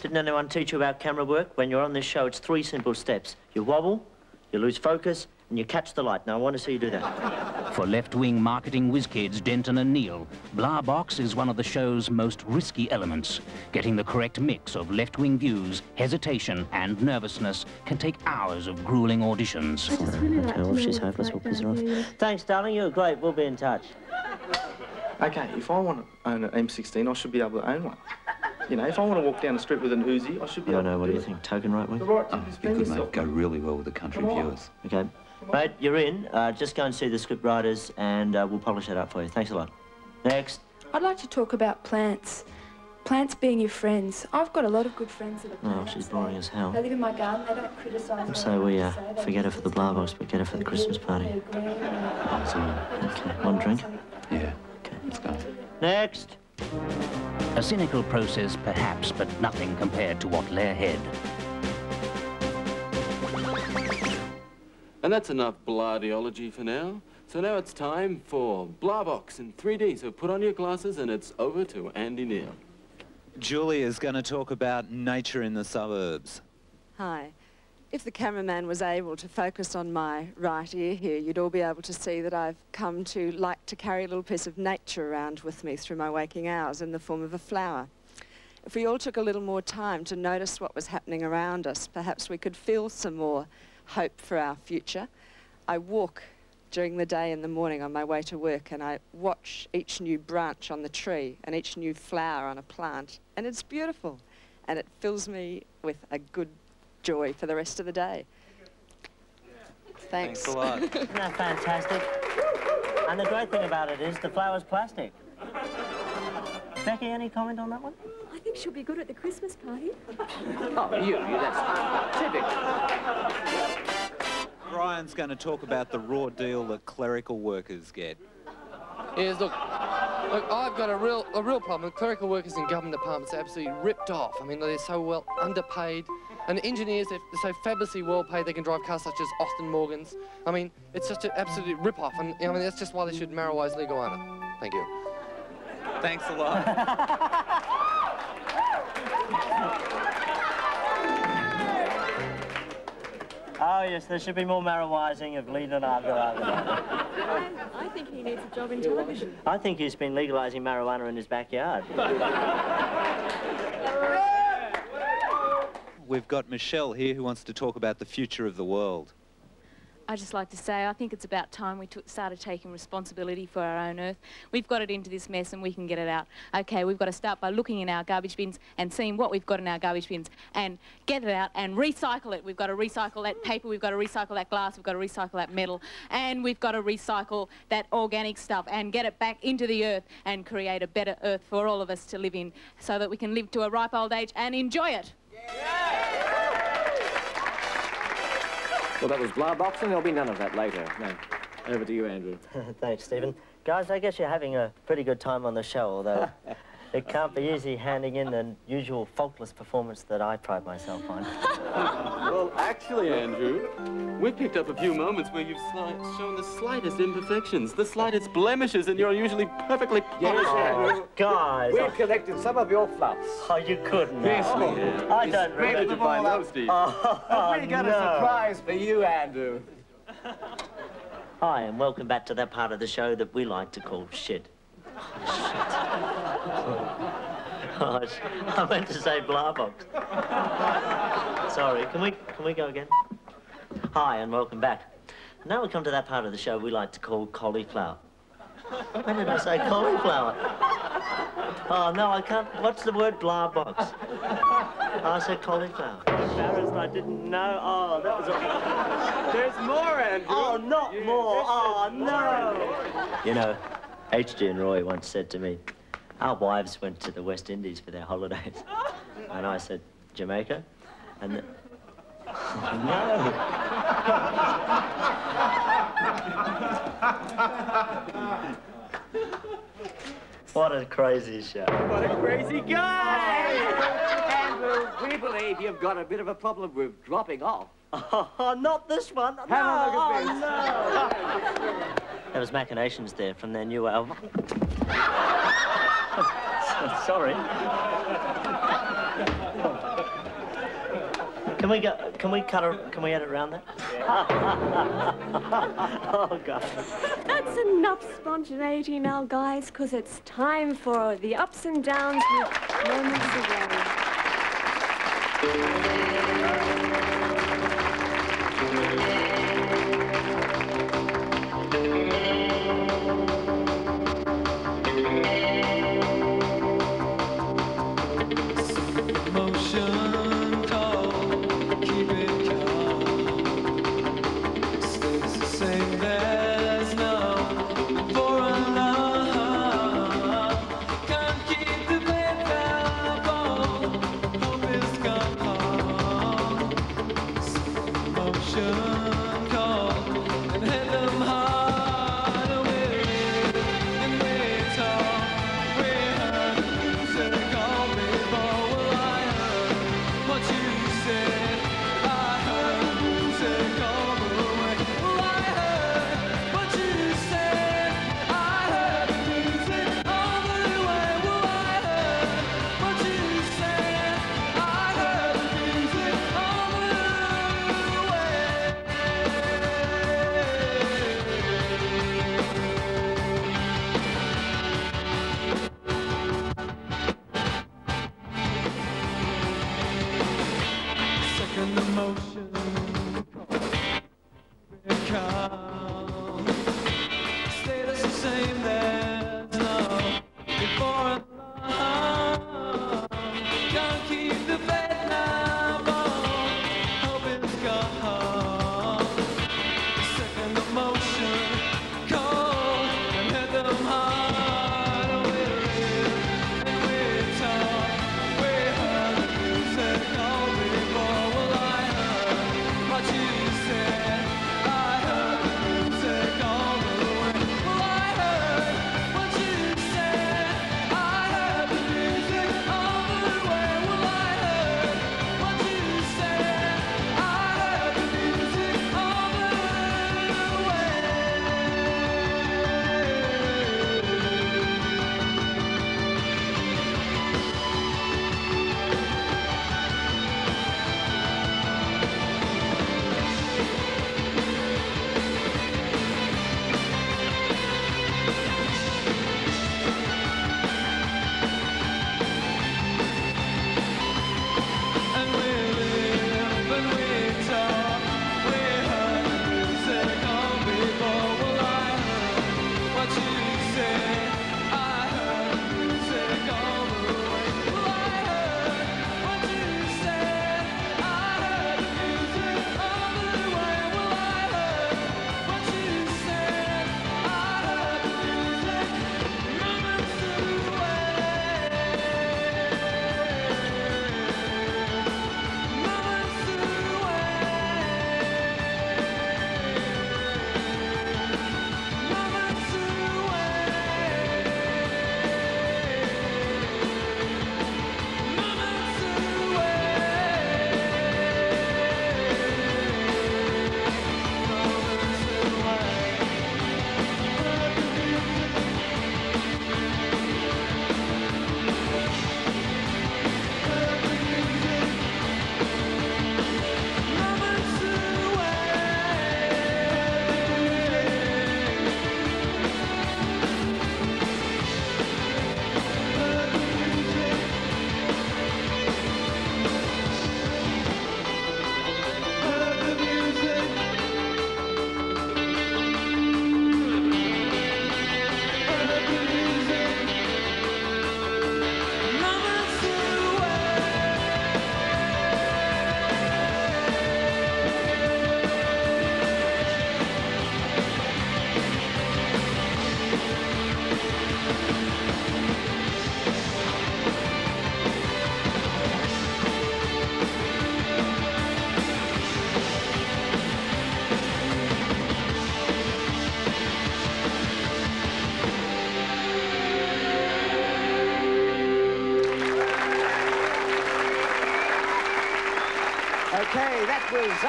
Didn't anyone teach you about camera work? When you're on this show, it's 3 simple steps. You wobble, you lose focus, and you catch the light. Now, I want to see you do that.
For left-wing marketing whiz-kids Denton and Neil, Blah Box is one of the show's most risky elements. Getting the correct mix of left-wing views, hesitation, and nervousness can take hours of grueling auditions.
Well, she's hopeless. We'll piss her off. Thanks, darling. You're great. We'll be in touch.
Okay, if I want to own an M16, I should be able to own one. You know, if I want to walk down the street with an Uzi, I should be able to do it.
What do you think? Token right wing?
It'd
be good, mate. Go really well with the country viewers.
Okay. Mate, you're in. Just go and see the script writers, and we'll polish that up for you. Thanks a lot. Next.
I'd like to talk about plants. Plants being your friends. I've got a lot of good friends that are plants.
Oh, she's boring as hell.
They live in my garden. They don't criticise me.
So we forget her for the Blah Box, but get her for the Christmas party. Okay. One drink?
Yeah.
Okay.
Let's go.
Next.
A cynical process, perhaps, but nothing compared to what lay ahead.
And that's enough blah-ideology for now. So now it's time for Blah Box in 3D. So put on your glasses and it's over to Andy Neal.
Julia's going to talk about nature in the suburbs.
Hi. If the cameraman was able to focus on my right ear here, you'd all be able to see that I've come to like to carry a little piece of nature around with me through my waking hours in the form of a flower. If we all took a little more time to notice what was happening around us, perhaps we could feel some more hope for our future. I walk during the day in the morning on my way to work, and I watch each new branch on the tree and each new flower on a plant, and it's beautiful, and it fills me with a good joy for the rest of the day. Thanks.
Thanks a lot. Isn't that fantastic? And the great thing about it is the flower's plastic. Becky, any comment on that one?
I think she'll be good at the Christmas party.
Oh, you, that's typical.
Brian's going to talk about the raw deal that clerical workers get.
Yes, look, I've got a real problem. Clerical workers in government departments are absolutely ripped off. I mean, they're so well underpaid. And engineers, they're so fabulously well paid, they can drive cars such as Austin Morgans. I mean, it's just an absolute rip-off. And I mean, that's just why they should Marrow-wise legal owner. Thank you.
Thanks a lot.
Oh, yes, there should be more Marrowising of Leland
I think he needs a job in television.
I think he's been legalising marijuana in his backyard.
We've got Michelle here who wants to talk about the future of the world.
I'd just like to say I think it's about time we started taking responsibility for our own Earth. We've got it into this mess and we can get it out. Okay, we've got to start by looking in our garbage bins and seeing what we've got in our garbage bins and get it out and recycle it. We've got to recycle that paper, we've got to recycle that glass, we've got to recycle that metal, and we've got to recycle that organic stuff and get it back into the Earth and create a better Earth for all of us to live in so that we can live to a ripe old age and enjoy it.
Well, that was blah boxing. There'll be none of that later. No. Over to you, Andrew.
Thanks, Stephen. Guys, I guess you're having a pretty good time on the show, although it can't be easy handing in the usual faultless performance that I pride myself on.
Well, actually, Andrew, we picked up a few moments where you've shown the slightest imperfections, the slightest blemishes in your usually perfectly polished...
Oh, guys...
We've collected some of your fluffs.
Oh, you couldn't.
Yes, we
have. I don't remember.
them all up. I've got a surprise for you, Andrew.
Hi, and welcome back to that part of the show that we like to call shit. Oh, I meant to say blah box. Sorry, can we go again? Hi, and welcome back. Now we come to that part of the show we like to call cauliflower. When did I say cauliflower? Oh, no, I can't. What's the word blah box? Oh, I said cauliflower. Embarrassed, I didn't know. Oh, that was all.
There's more, Andrew.
Oh, not more. Oh, no. You know, H.G. and Roy once said to me, our wives went to the West Indies for their holidays. And I said, Jamaica? And the... No. What a crazy show.
What a crazy guy! Andrew, we believe you've got a bit of a problem with dropping off.
Oh, not this one.
Have a look at this.
No. There was machinations there from their new album. Sorry. Can we edit around that? Oh, God.
That's enough spontaneity now, guys, because it's time for the ups and downs with moments ago.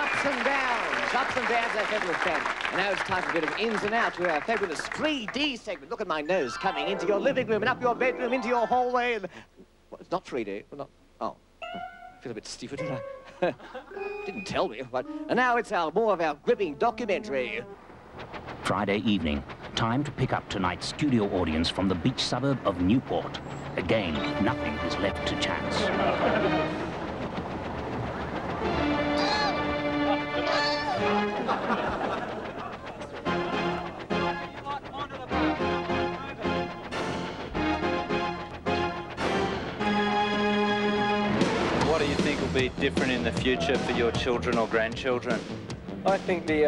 ups and downs, our fabulous band. And now it's time for a bit of ins and outs with our fabulous 3D segment. Look at my nose coming into your living room and up your bedroom, into your hallway. And... Well, it's not 3D. Well, not... Oh, I feel a bit stupid, didn't I? Didn't tell me. But... And now it's more of our gripping documentary.
Friday evening, time to pick up tonight's studio audience from the beach suburb of Newport. Again, nothing is left to chance.
What do you think will be different in the future for your children or grandchildren?
I think the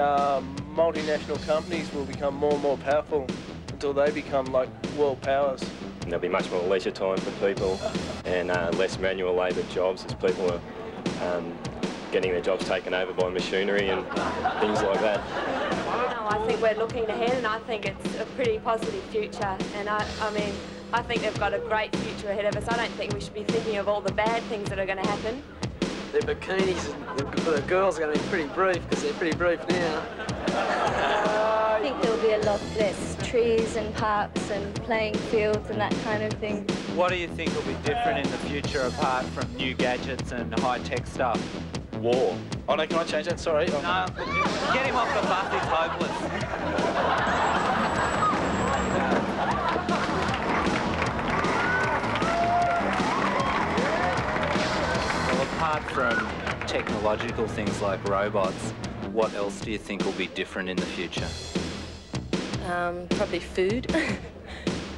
multinational companies will become more and more powerful until they become like world powers.
And there'll be much more leisure time for people and less manual labour jobs as people are getting their jobs taken over by machinery and things like that.
No, I think we're looking ahead and I think it's a pretty positive future, and I mean, I think they've got a great future ahead of us. I don't think we should be thinking of all the bad things that are going to happen.
Their bikinis for the girls are going to be pretty brief, because they're pretty brief now.
I think there'll be a lot less trees and parks and playing fields and that kind of thing.
What do you think will be different in the future apart from new gadgets and high-tech stuff?
War. Oh no, can I change that? Sorry.
No, get him off the bus, he's hopeless. Apart from technological things like robots, what else do you think will be different in the future?
Probably food.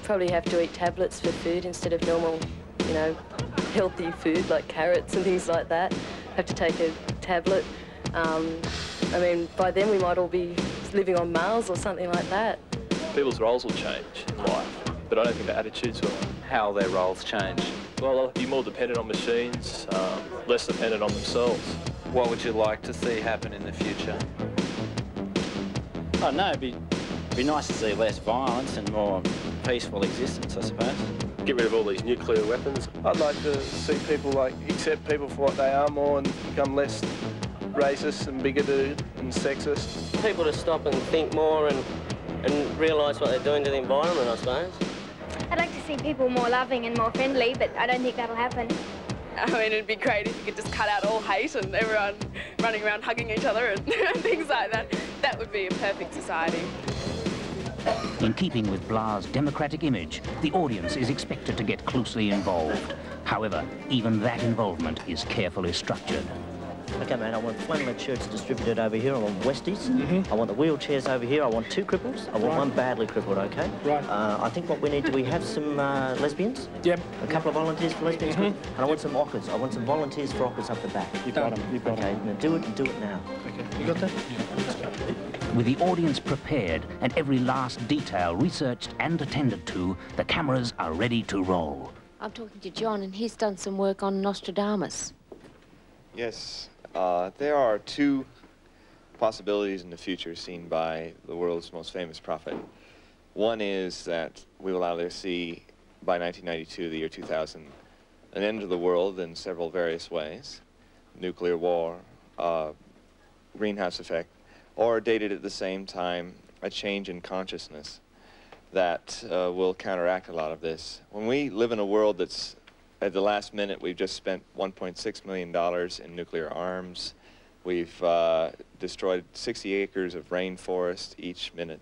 Probably have to eat tablets for food instead of normal, you know, healthy food like carrots and things like that. Have to take a tablet. I mean, by then we might all be living on Mars or something like that.
People's roles will change in life, but I don't think their attitudes will.
How will their roles change?
Well, they'll be more dependent on machines, less dependent on themselves.
What would you like to see happen in the future?
Oh no, it'd be nice to see less violence and more peaceful existence, I suppose.
Get rid of all these nuclear weapons. I'd like to see people accept people for what they are more and become less racist and bigoted and sexist.
People to stop and think more and realise what they're doing to the environment, I suppose.
I'd like to see people more loving and more friendly, but I don't think that'll happen.
I mean, it'd be great if you could just cut out all hate and everyone running around hugging each other and things like that. That would be a perfect society.
In keeping with Bla's democratic image, the audience is expected to get closely involved. However, even that involvement is carefully structured.
Okay, man, I want flannelette shirts distributed over here. I want Westies. I want the wheelchairs over here. I want 2 cripples. I want 1 badly crippled, okay?
Right.
I think what we need, do we have some lesbians?
Yep.
A couple of volunteers for lesbians? And I want some ockers. I want some volunteers for ockers up the back.
You've got them. You've got them.
Okay, now do it and do it now.
Okay, you got that? Yeah.
With the audience prepared and every last detail researched and attended to, the cameras are ready to roll.
I'm talking to John, and he's done some work on Nostradamus.
Yes. There are 2 possibilities in the future seen by the world's most famous prophet. One is that we will either see, by 1992, the year 2000, an end of the world in several various ways, nuclear war, greenhouse effect, or dated at the same time, a change in consciousness that will counteract a lot of this. When we live in a world that's, at the last minute, we've just spent $1.6 million in nuclear arms. We've destroyed 60 acres of rainforest each minute.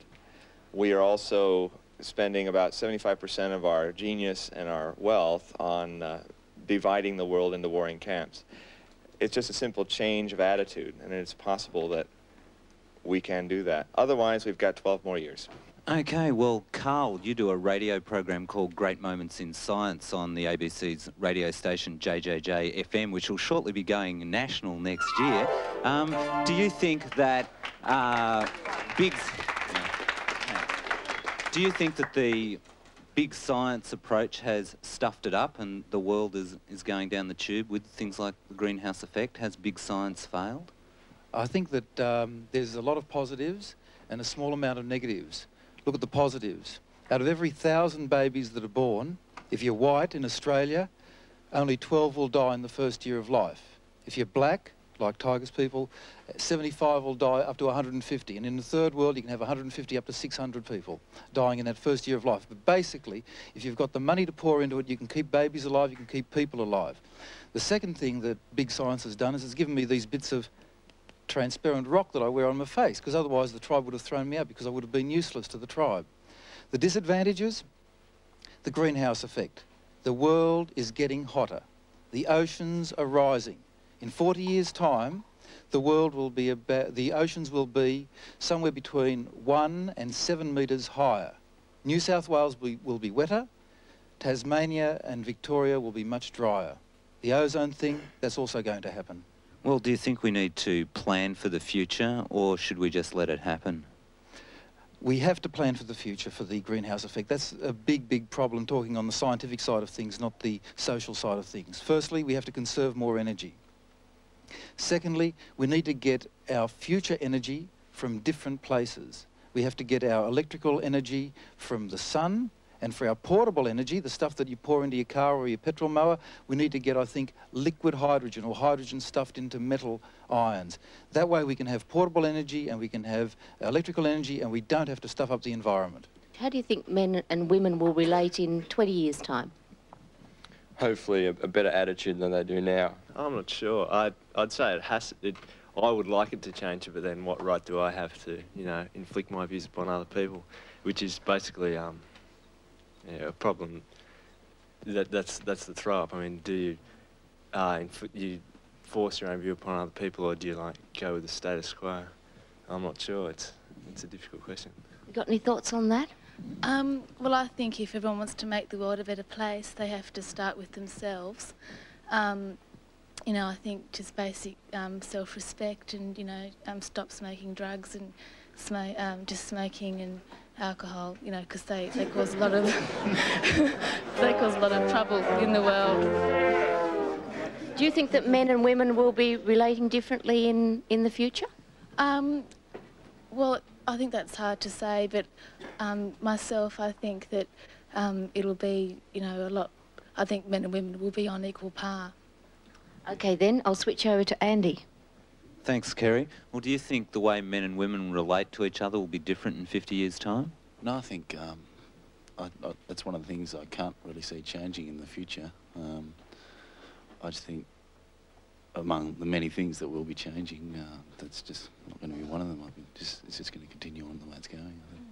We are also spending about 75% of our genius and our wealth on dividing the world into warring camps. It's just a simple change of attitude, and it's possible that we can do that. Otherwise, we've got 12 more years.
Okay, well, Carl, you do a radio program called Great Moments in Science on the ABC's radio station JJJ FM, which will shortly be going national next year. Do you think that do you think that the big science approach has stuffed it up and the world is going down the tube with things like the greenhouse effect? Has big science failed?
I think that there's a lot of positives and a small amount of negatives. Look at the positives. Out of every 1,000 babies that are born, if you're white in Australia, only 12 will die in the first year of life. If you're black,
like Tigers people, 75 will die up to 150. And in the third world, you can have 150 up to 600 people dying in that first year of life. But basically, if you've got the money to pour into it, you can keep babies alive, you can keep people alive. The second thing that big science has done is it's given me these bits of transparent rock that I wear on my face, because otherwise the tribe would have thrown me out because I would have been useless to the tribe. The disadvantages, the greenhouse effect. The world is getting hotter. The oceans are rising. In 40 years' time, the oceans will be somewhere between 1 and 7 metres higher. New South Wales will be wetter. Tasmania and Victoria will be much drier. The ozone thing, that's also going to happen.
Well, do you think we need to plan for the future, or should we just let it happen?
We have to plan for the future for the greenhouse effect. That's a big, big problem, talking on the scientific side of things, not the social side of things. Firstly, we have to conserve more energy. Secondly, we need to get our future energy from different places. We have to get our electrical energy from the sun, and for our portable energy, the stuff that you pour into your car or your petrol mower, we need to get, I think, liquid hydrogen or hydrogen stuffed into metal ions. That way we can have portable energy and we can have electrical energy, and we don't have to stuff up the environment.
How do you think men and women will relate in 20 years' time?
Hopefully a better attitude than they do now.
I'm not sure. I'd say I would like it to change, but then what right do I have to, you know, inflict my views upon other people, which is basically a problem. That's the throw-up. I mean, do you force your own view upon other people, or do you like go with the status quo? I'm not sure. It's a difficult question.
You got any thoughts on that?
Well, I think if everyone wants to make the world a better place, they have to start with themselves. You know, I think just basic self-respect, and, you know, stop smoking drugs and just smoking and alcohol, you know, because they cause a lot of they cause a lot of trouble in the world.
Do you think that men and women will be relating differently in the future?
Well, I think that's hard to say, but myself, I think that it'll be, you know, a lot. I think men and women will be on equal par.
Okay, then I'll switch over to Andy.
Thanks, Kerry. Well, do you think the way men and women relate to each other will be different in 50 years' time?
No, I think that's one of the things I can't really see changing in the future. I just think among the many things that will be changing, that's just not going to be one of them. It's just going to continue on the way it's going, I think.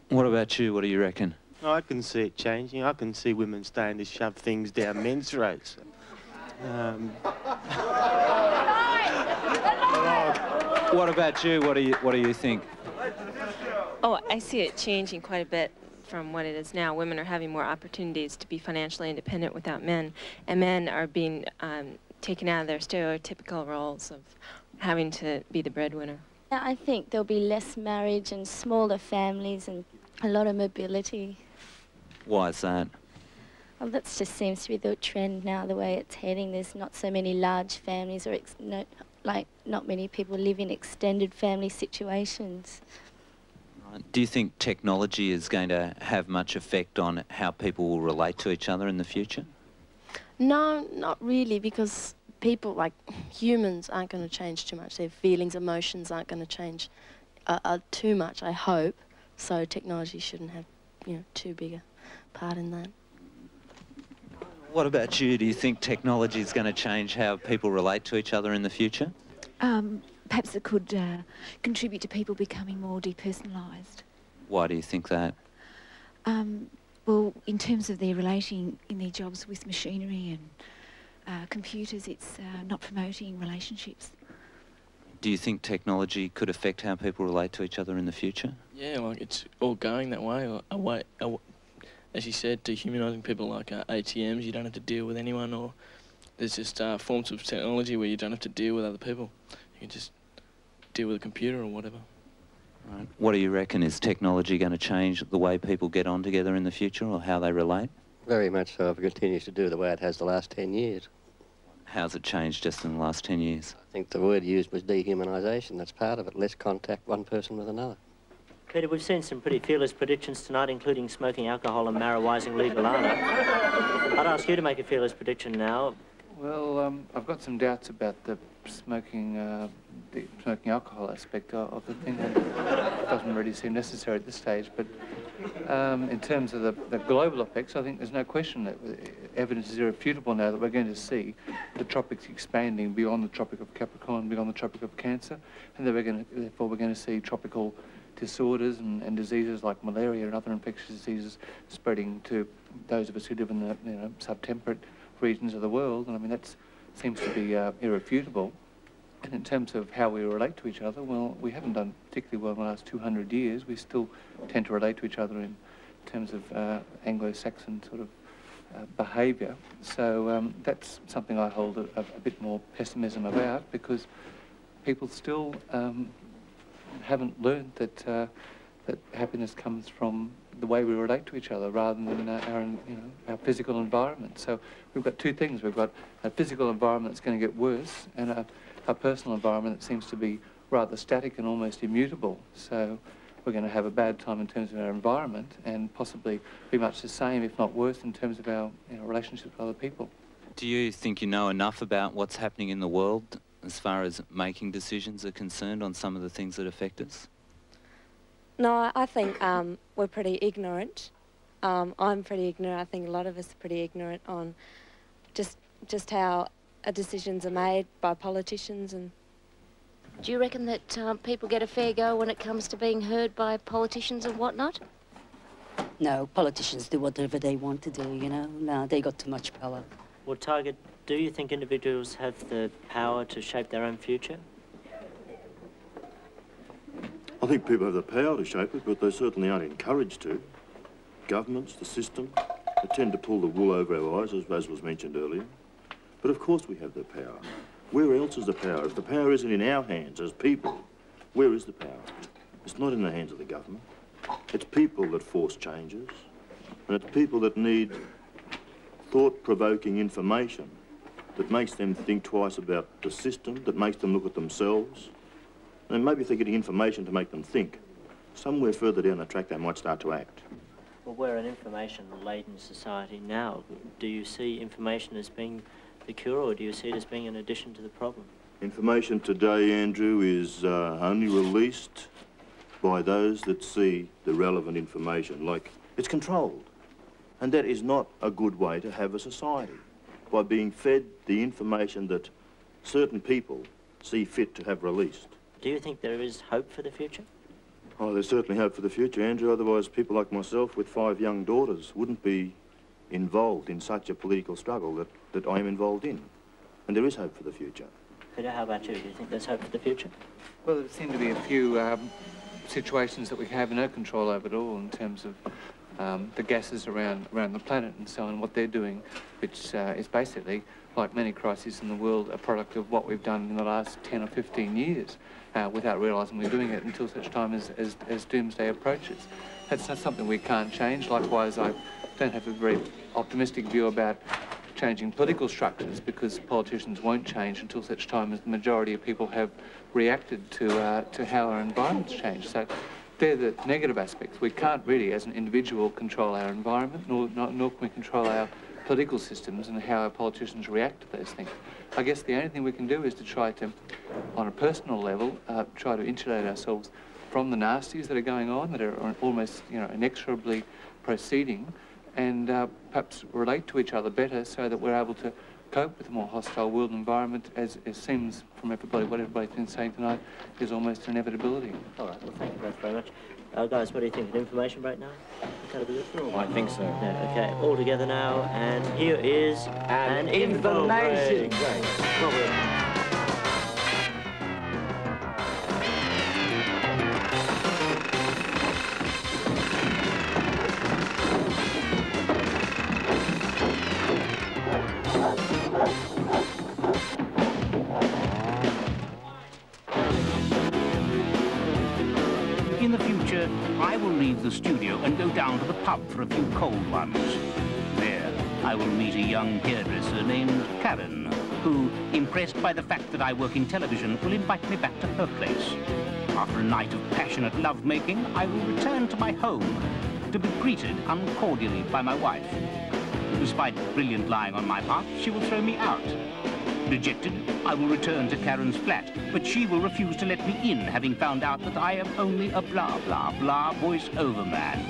What about you? What do you reckon?
I can see it changing. I can see women starting to shove things down men's throats.
What about you? What do you think?
Oh, I see it changing quite a bit from what it is now. Women are having more opportunities to be financially independent without men, and men are being taken out of their stereotypical roles of having to be the breadwinner.
I think there'll be less marriage and smaller families and a lot of mobility.
Why is that?
Well, that just seems to be the trend now, the way it's heading. There's not so many large families, or not many people live in extended family situations.
Do you think technology is going to have much effect on how people will relate to each other in the future?
No, not really, because people, like humans, aren't going to change too much. Their feelings, emotions aren't going to change too much, I hope. So technology shouldn't have, you know, too big a part in that.
What about you? Do you think technology is going to change how people relate to each other in the future?
Perhaps it could contribute to people becoming more depersonalised.
Why do you think that?
Well, in terms of their relating in their jobs with machinery and computers, it's not promoting relationships.
Do you think technology could affect how people relate to each other in the future?
Yeah, like it's all going that way. As you said, dehumanising people like ATMs, you don't have to deal with anyone, or there's just forms of technology where you don't have to deal with other people. You can just deal with a computer or whatever.
Right. What do you reckon? Is technology going to change the way people get on together in the future, or how they relate?
Very much so, if it continues to do the way it has the last 10 years.
How's it changed just in the last 10 years?
I think the word used was dehumanisation. That's part of it, less contact one person with another.
Peter, we've seen some pretty fearless predictions tonight, including smoking alcohol and marijuana legalana. I'd ask you to make a fearless prediction now.
Well, I've got some doubts about the smoking alcohol aspect of the thing. It doesn't really seem necessary at this stage, but in terms of the global effects, I think there's no question that evidence is irrefutable now that we're going to see the tropics expanding beyond the Tropic of Capricorn, beyond the Tropic of Cancer, and therefore we're going to see tropical disorders and diseases like malaria and other infectious diseases spreading to those of us who live in the subtemperate regions of the world. And I mean, that seems to be irrefutable. And in terms of how we relate to each other, well, we haven't done particularly well in the last 200 years. We still tend to relate to each other in terms of Anglo-Saxon sort of behaviour. So that's something I hold a bit more pessimism about, because people still haven't learned that happiness comes from the way we relate to each other rather than our physical environment. So we've got two things. We've got a physical environment that's going to get worse, and a personal environment that seems to be rather static and almost immutable. So we're going to have a bad time in terms of our environment, and possibly be much the same, if not worse, in terms of our relationships with other people.
Do you think you know enough about what's happening in the world as far as making decisions are concerned on some of the things that affect us?
No, I think we're pretty ignorant. I'm pretty ignorant. I think a lot of us are pretty ignorant on just how decisions are made by politicians. And
do you reckon that people get a fair go when it comes to being heard by politicians and whatnot?
No, politicians do whatever they want to do, you know. No, they got too much power.
Well, Target, do you think individuals have the power to shape their own future?
I think people have the power to shape it, but they certainly aren't encouraged to. Governments, the system, they tend to pull the wool over our eyes, as was mentioned earlier. But of course we have the power. Where else is the power? If the power isn't in our hands as people, where is the power? It's not in the hands of the government. It's people that force changes, and it's people that need thought-provoking information that makes them think twice about the system, that makes them look at themselves. And maybe if they're getting information to make them think, somewhere further down the track they might start to act.
Well, we're an information-laden society now. Do you see information as being the cure, or do you see it as being an addition to the problem?
Information today, Andrew, is only released by those that see the relevant information. Like, it's controlled. And that is not a good way to have a society, by being fed the information that certain people see fit to have released.
Do you think there is hope for the future?
Oh, there's certainly hope for the future, Andrew. Otherwise, people like myself with 5 young daughters wouldn't be involved in such a political struggle that I am involved in. And there is hope for the future.
Peter, how about you? Do you think there's hope for the future?
Well, there seem to be a few situations that we have no control over at all in terms of the gases around the planet and so on, what they're doing, which is basically, like many crises in the world, a product of what we've done in the last 10 or 15 years without realising we're doing it until such time as doomsday approaches. That's not something we can't change. Likewise, I don't have a very optimistic view about changing political structures, because politicians won't change until such time as the majority of people have reacted to how our environments change. So they're the negative aspects. We can't really, as an individual, control our environment, nor can we control our political systems and how our politicians react to those things. I guess the only thing we can do is to try to, on a personal level, try to insulate ourselves from the nasties that are going on, that are almost, inexorably proceeding, and perhaps relate to each other better so that we're able to cope with a more hostile world environment, as it seems from everybody, what everybody's been saying tonight, is almost an inevitability.
All right, well, thank you both very much. Guys, what do you think? An information break now?
I think so.
Yeah, okay, all together now, and here is an information break.
In the future, I will leave the studio and go down to the pub for a few cold ones. There, I will meet a young hairdresser named Karen, who, impressed by the fact that I work in television, will invite me back to her place. After a night of passionate lovemaking, I will return to my home to be greeted uncordially by my wife. Despite brilliant lying on my part, she will throw me out. Dejected, I will return to Karen's flat, but she will refuse to let me in, having found out that I am only a blah, blah, blah voice-over man.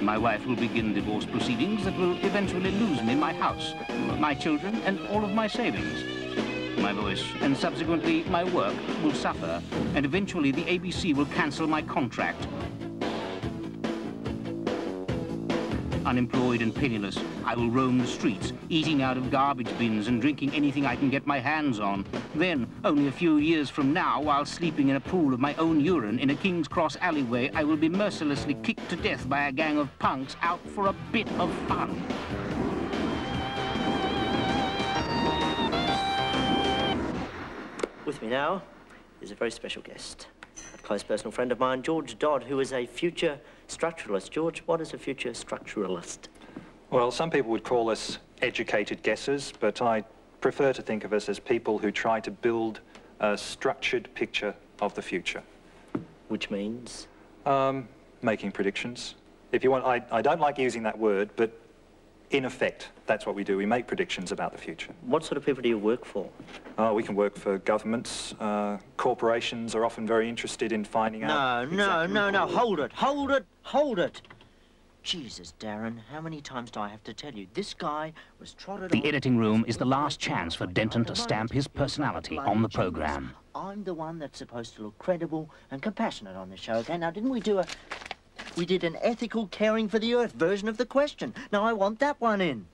My wife will begin divorce proceedings that will eventually lose me my house, my children, and all of my savings. My voice, and subsequently my work, will suffer, and eventually the ABC will cancel my contract. Unemployed and penniless, I will roam the streets, eating out of garbage bins and drinking anything I can get my hands on. Then, only a few years from now, while sleeping in a pool of my own urine in a King's Cross alleyway, I will be mercilessly kicked to death by a gang of punks out for a bit of fun.
With me now is a very special guest, a close personal friend of mine, George Dodd, who is a future structuralist. George, what is a future structuralist?
Well, some people would call us educated guessers, but I prefer to think of us as people who try to build a structured picture of the future.
Which means?
Making predictions. If you want, I don't like using that word, but in effect, that's what we do. We make predictions about the future.
What sort of people do you work for?
We can work for governments. Corporations are often very interested in finding out...
No, hold it. Jesus, Darren, how many times do I have to tell you? This guy was trotted
The editing room is the last chance for Denton to stamp his personality on the programme.
I'm the one that's supposed to look credible and compassionate on the show, okay? Now, didn't we do a... We did an ethical caring for the earth version of the question. Now I want that one in.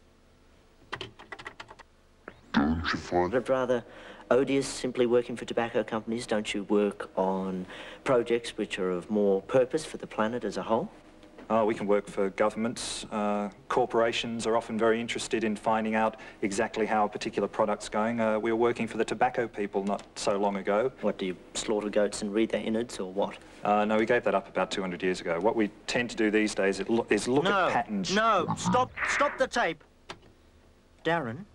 Don't you find it rather odious simply working for tobacco companies? Don't you work on projects which are of more purpose for the planet as a whole?
We can work for governments. Corporations are often very interested in finding out exactly how a particular product's going. We were working for the tobacco people not so long ago.
What, do you slaughter goats and read their innards, or what?
No, we gave that up about 200 years ago. What we tend to do these days is look at patterns.
No, stop the tape. Darren,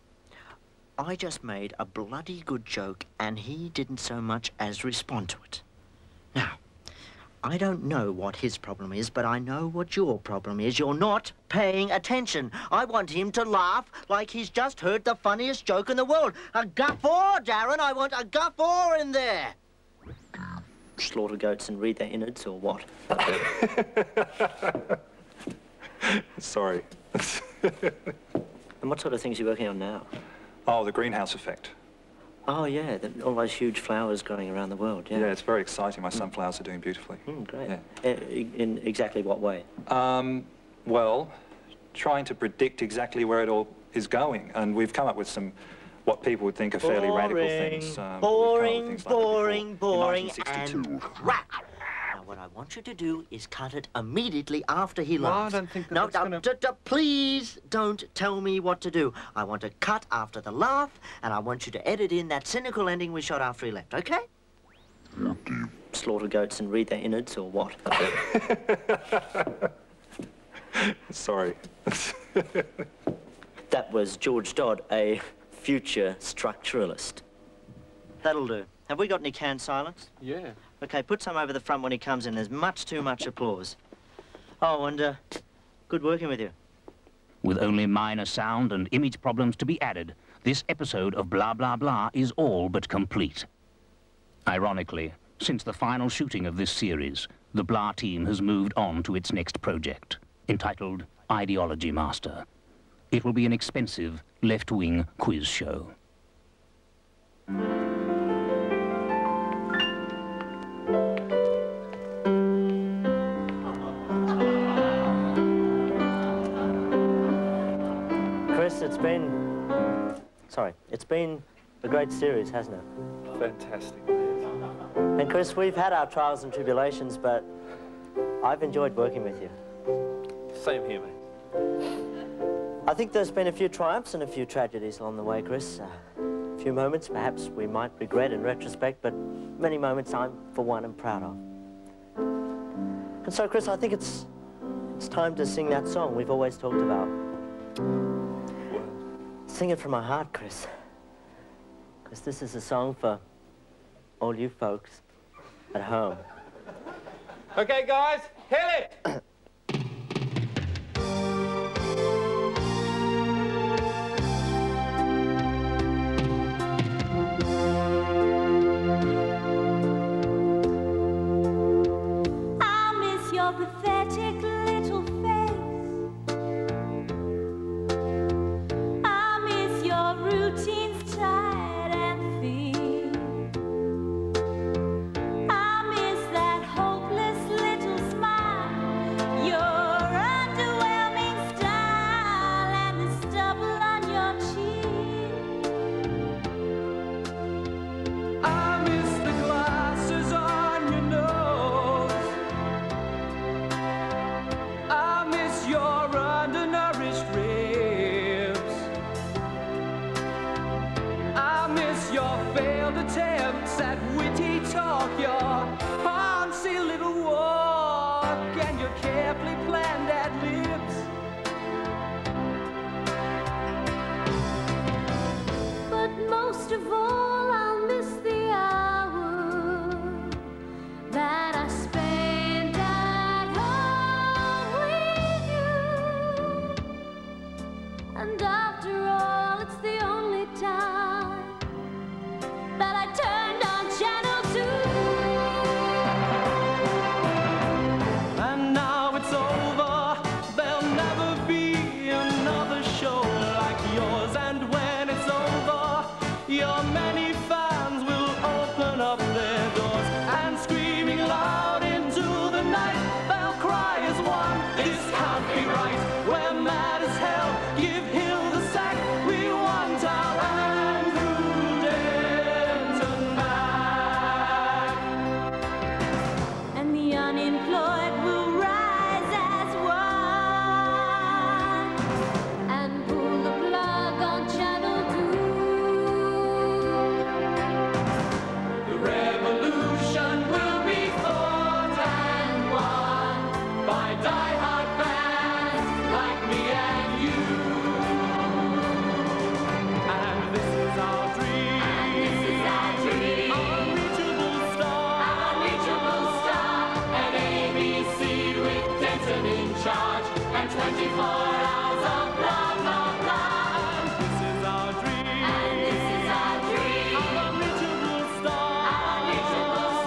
I just made a bloody good joke and he didn't so much as respond to it. Now, I don't know what his problem is, but I know what your problem is. You're not paying attention. I want him to laugh like he's just heard the funniest joke in the world. A guffaw, Darren. I want a guffaw in there. Slaughter goats and read their innards, or what?
Sorry.
And what sort of things are you working on now?
Oh, the greenhouse effect.
Oh, yeah, all those huge flowers growing around the world, yeah.
Yeah, it's very exciting. My sunflowers are doing beautifully.
Great.
Yeah.
In exactly what way?
Well, trying to predict exactly where it all is going. And we've come up with some, what people would think are fairly radical things.
Boring, and crap. Now, what I want you to do is cut it immediately after he laughs.
I don't think that's gonna...
Please don't tell me what to do. I want to cut after the laugh, and I want you to edit in that cynical ending we shot after he left, okay? Slaughter goats and read their innards, or what?
Sorry.
That was George Dodd, a future structuralist. That'll do. Have we got any canned silence?
Yeah.
Okay, put some over the front when he comes in. There's much too much applause. Oh, and good working with you.
With only minor sound and image problems to be added, this episode of Blah Blah Blah is all but complete. Ironically, since the final shooting of this series, the Blah team has moved on to its next project, entitled Ideology Master. It will be an expensive, left-wing quiz show.
Chris, it's been a great series, hasn't it?
Fantastic.
And Chris, we've had our trials and tribulations, but I've enjoyed working with you.
Same here, mate.
I think there's been a few triumphs and a few tragedies along the way, Chris. A few moments perhaps we might regret in retrospect, but many moments I'm, for one, am proud of. And so, Chris, I think it's time to sing that song we've always talked about. Sing it from my heart, Chris. Because this is a song for all you folks at home.
Okay, guys, hit it!
pathetic little face. I miss your routines tight and thin. I miss that hopeless little smile, your underwhelming style, and the stubble on your chin.
I miss the glasses on your nose. I miss your undernourished ribs. I miss your failed attempts at witty talk, your fancy little walk, and your carefully planned ad-libs.
But most of all, I'll miss the hour that I spent at home with you. And after all, it's the only time that I turned on Channel 2.
And now it's over, there'll never be another show like yours. And when it's over, your many fans will open up their doors, and screaming loud into the night, they'll cry as one, this can't be right. We're mad as hell, give Hill the sack, we want our Andrew Denton back.
And the unemployed will rise as one and pull the plug on Channel 2.
The revolution will be fought and won by die-hard fans like me and you. And this is our dream. And this is our dream. Unreachable star. An ABC with Denton in charge and 24 hours of blah, blah, blah. And this is our dream. And this is our dream. Unreachable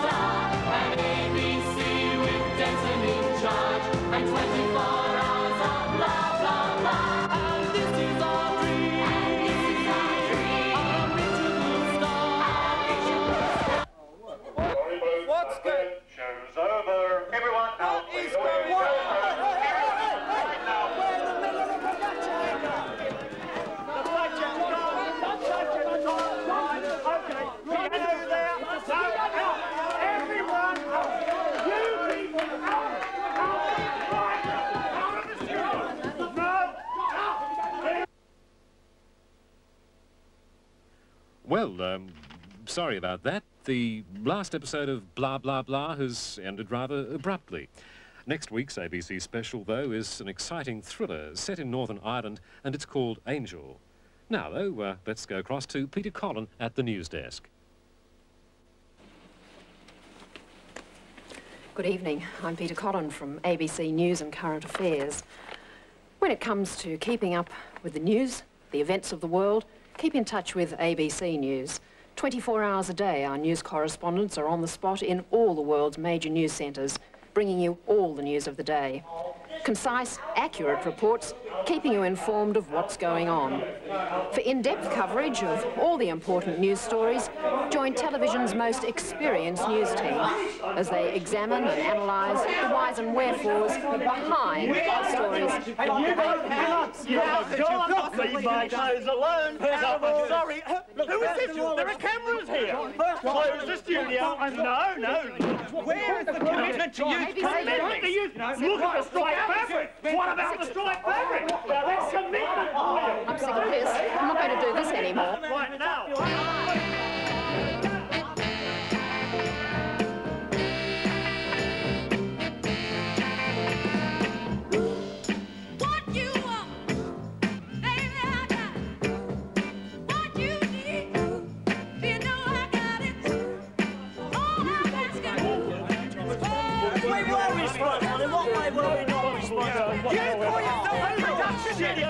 star. An ABC with Denton in charge and 24 hours of blah, blah, blah. And this is our dream. And this is our dream. Unreachable star.
What's good? Show's over. Everyone out. What is going on? Right now. We're in the middle of the production. The budget. Okay. Piano there. Out. Everyone out. You people out. Out of the studio. No.
Well, sorry about that. The last episode of Blah Blah Blah has ended rather abruptly. Next week's ABC special, though, is an exciting thriller set in Northern Ireland, and it's called Angel. Now, though, let's go across to Peter Collin at the news desk.
Good evening. I'm Peter Collin from ABC News and Current Affairs. When it comes to keeping up with the news, the events of the world, keep in touch with ABC News. 24 hours a day, our news correspondents are on the spot in all the world's major news centres, bringing you all the news of the day. Concise, accurate reports, keeping you informed of what's going on. For in-depth coverage of all the important news stories, join television's most experienced news team as they examine and analyse the whys and wherefores behind the stories.
You have got to leave my clothes alone. Sorry. Who is this? There are cameras here. Close the studio. No. Where is the commitment to youth? Commitment to youth. Look at the striped fabric. What about the striped fabric? Now that's commitment.
I'm sick of this. I'm not going to do this anymore.
Right now. You call yourself a production studio?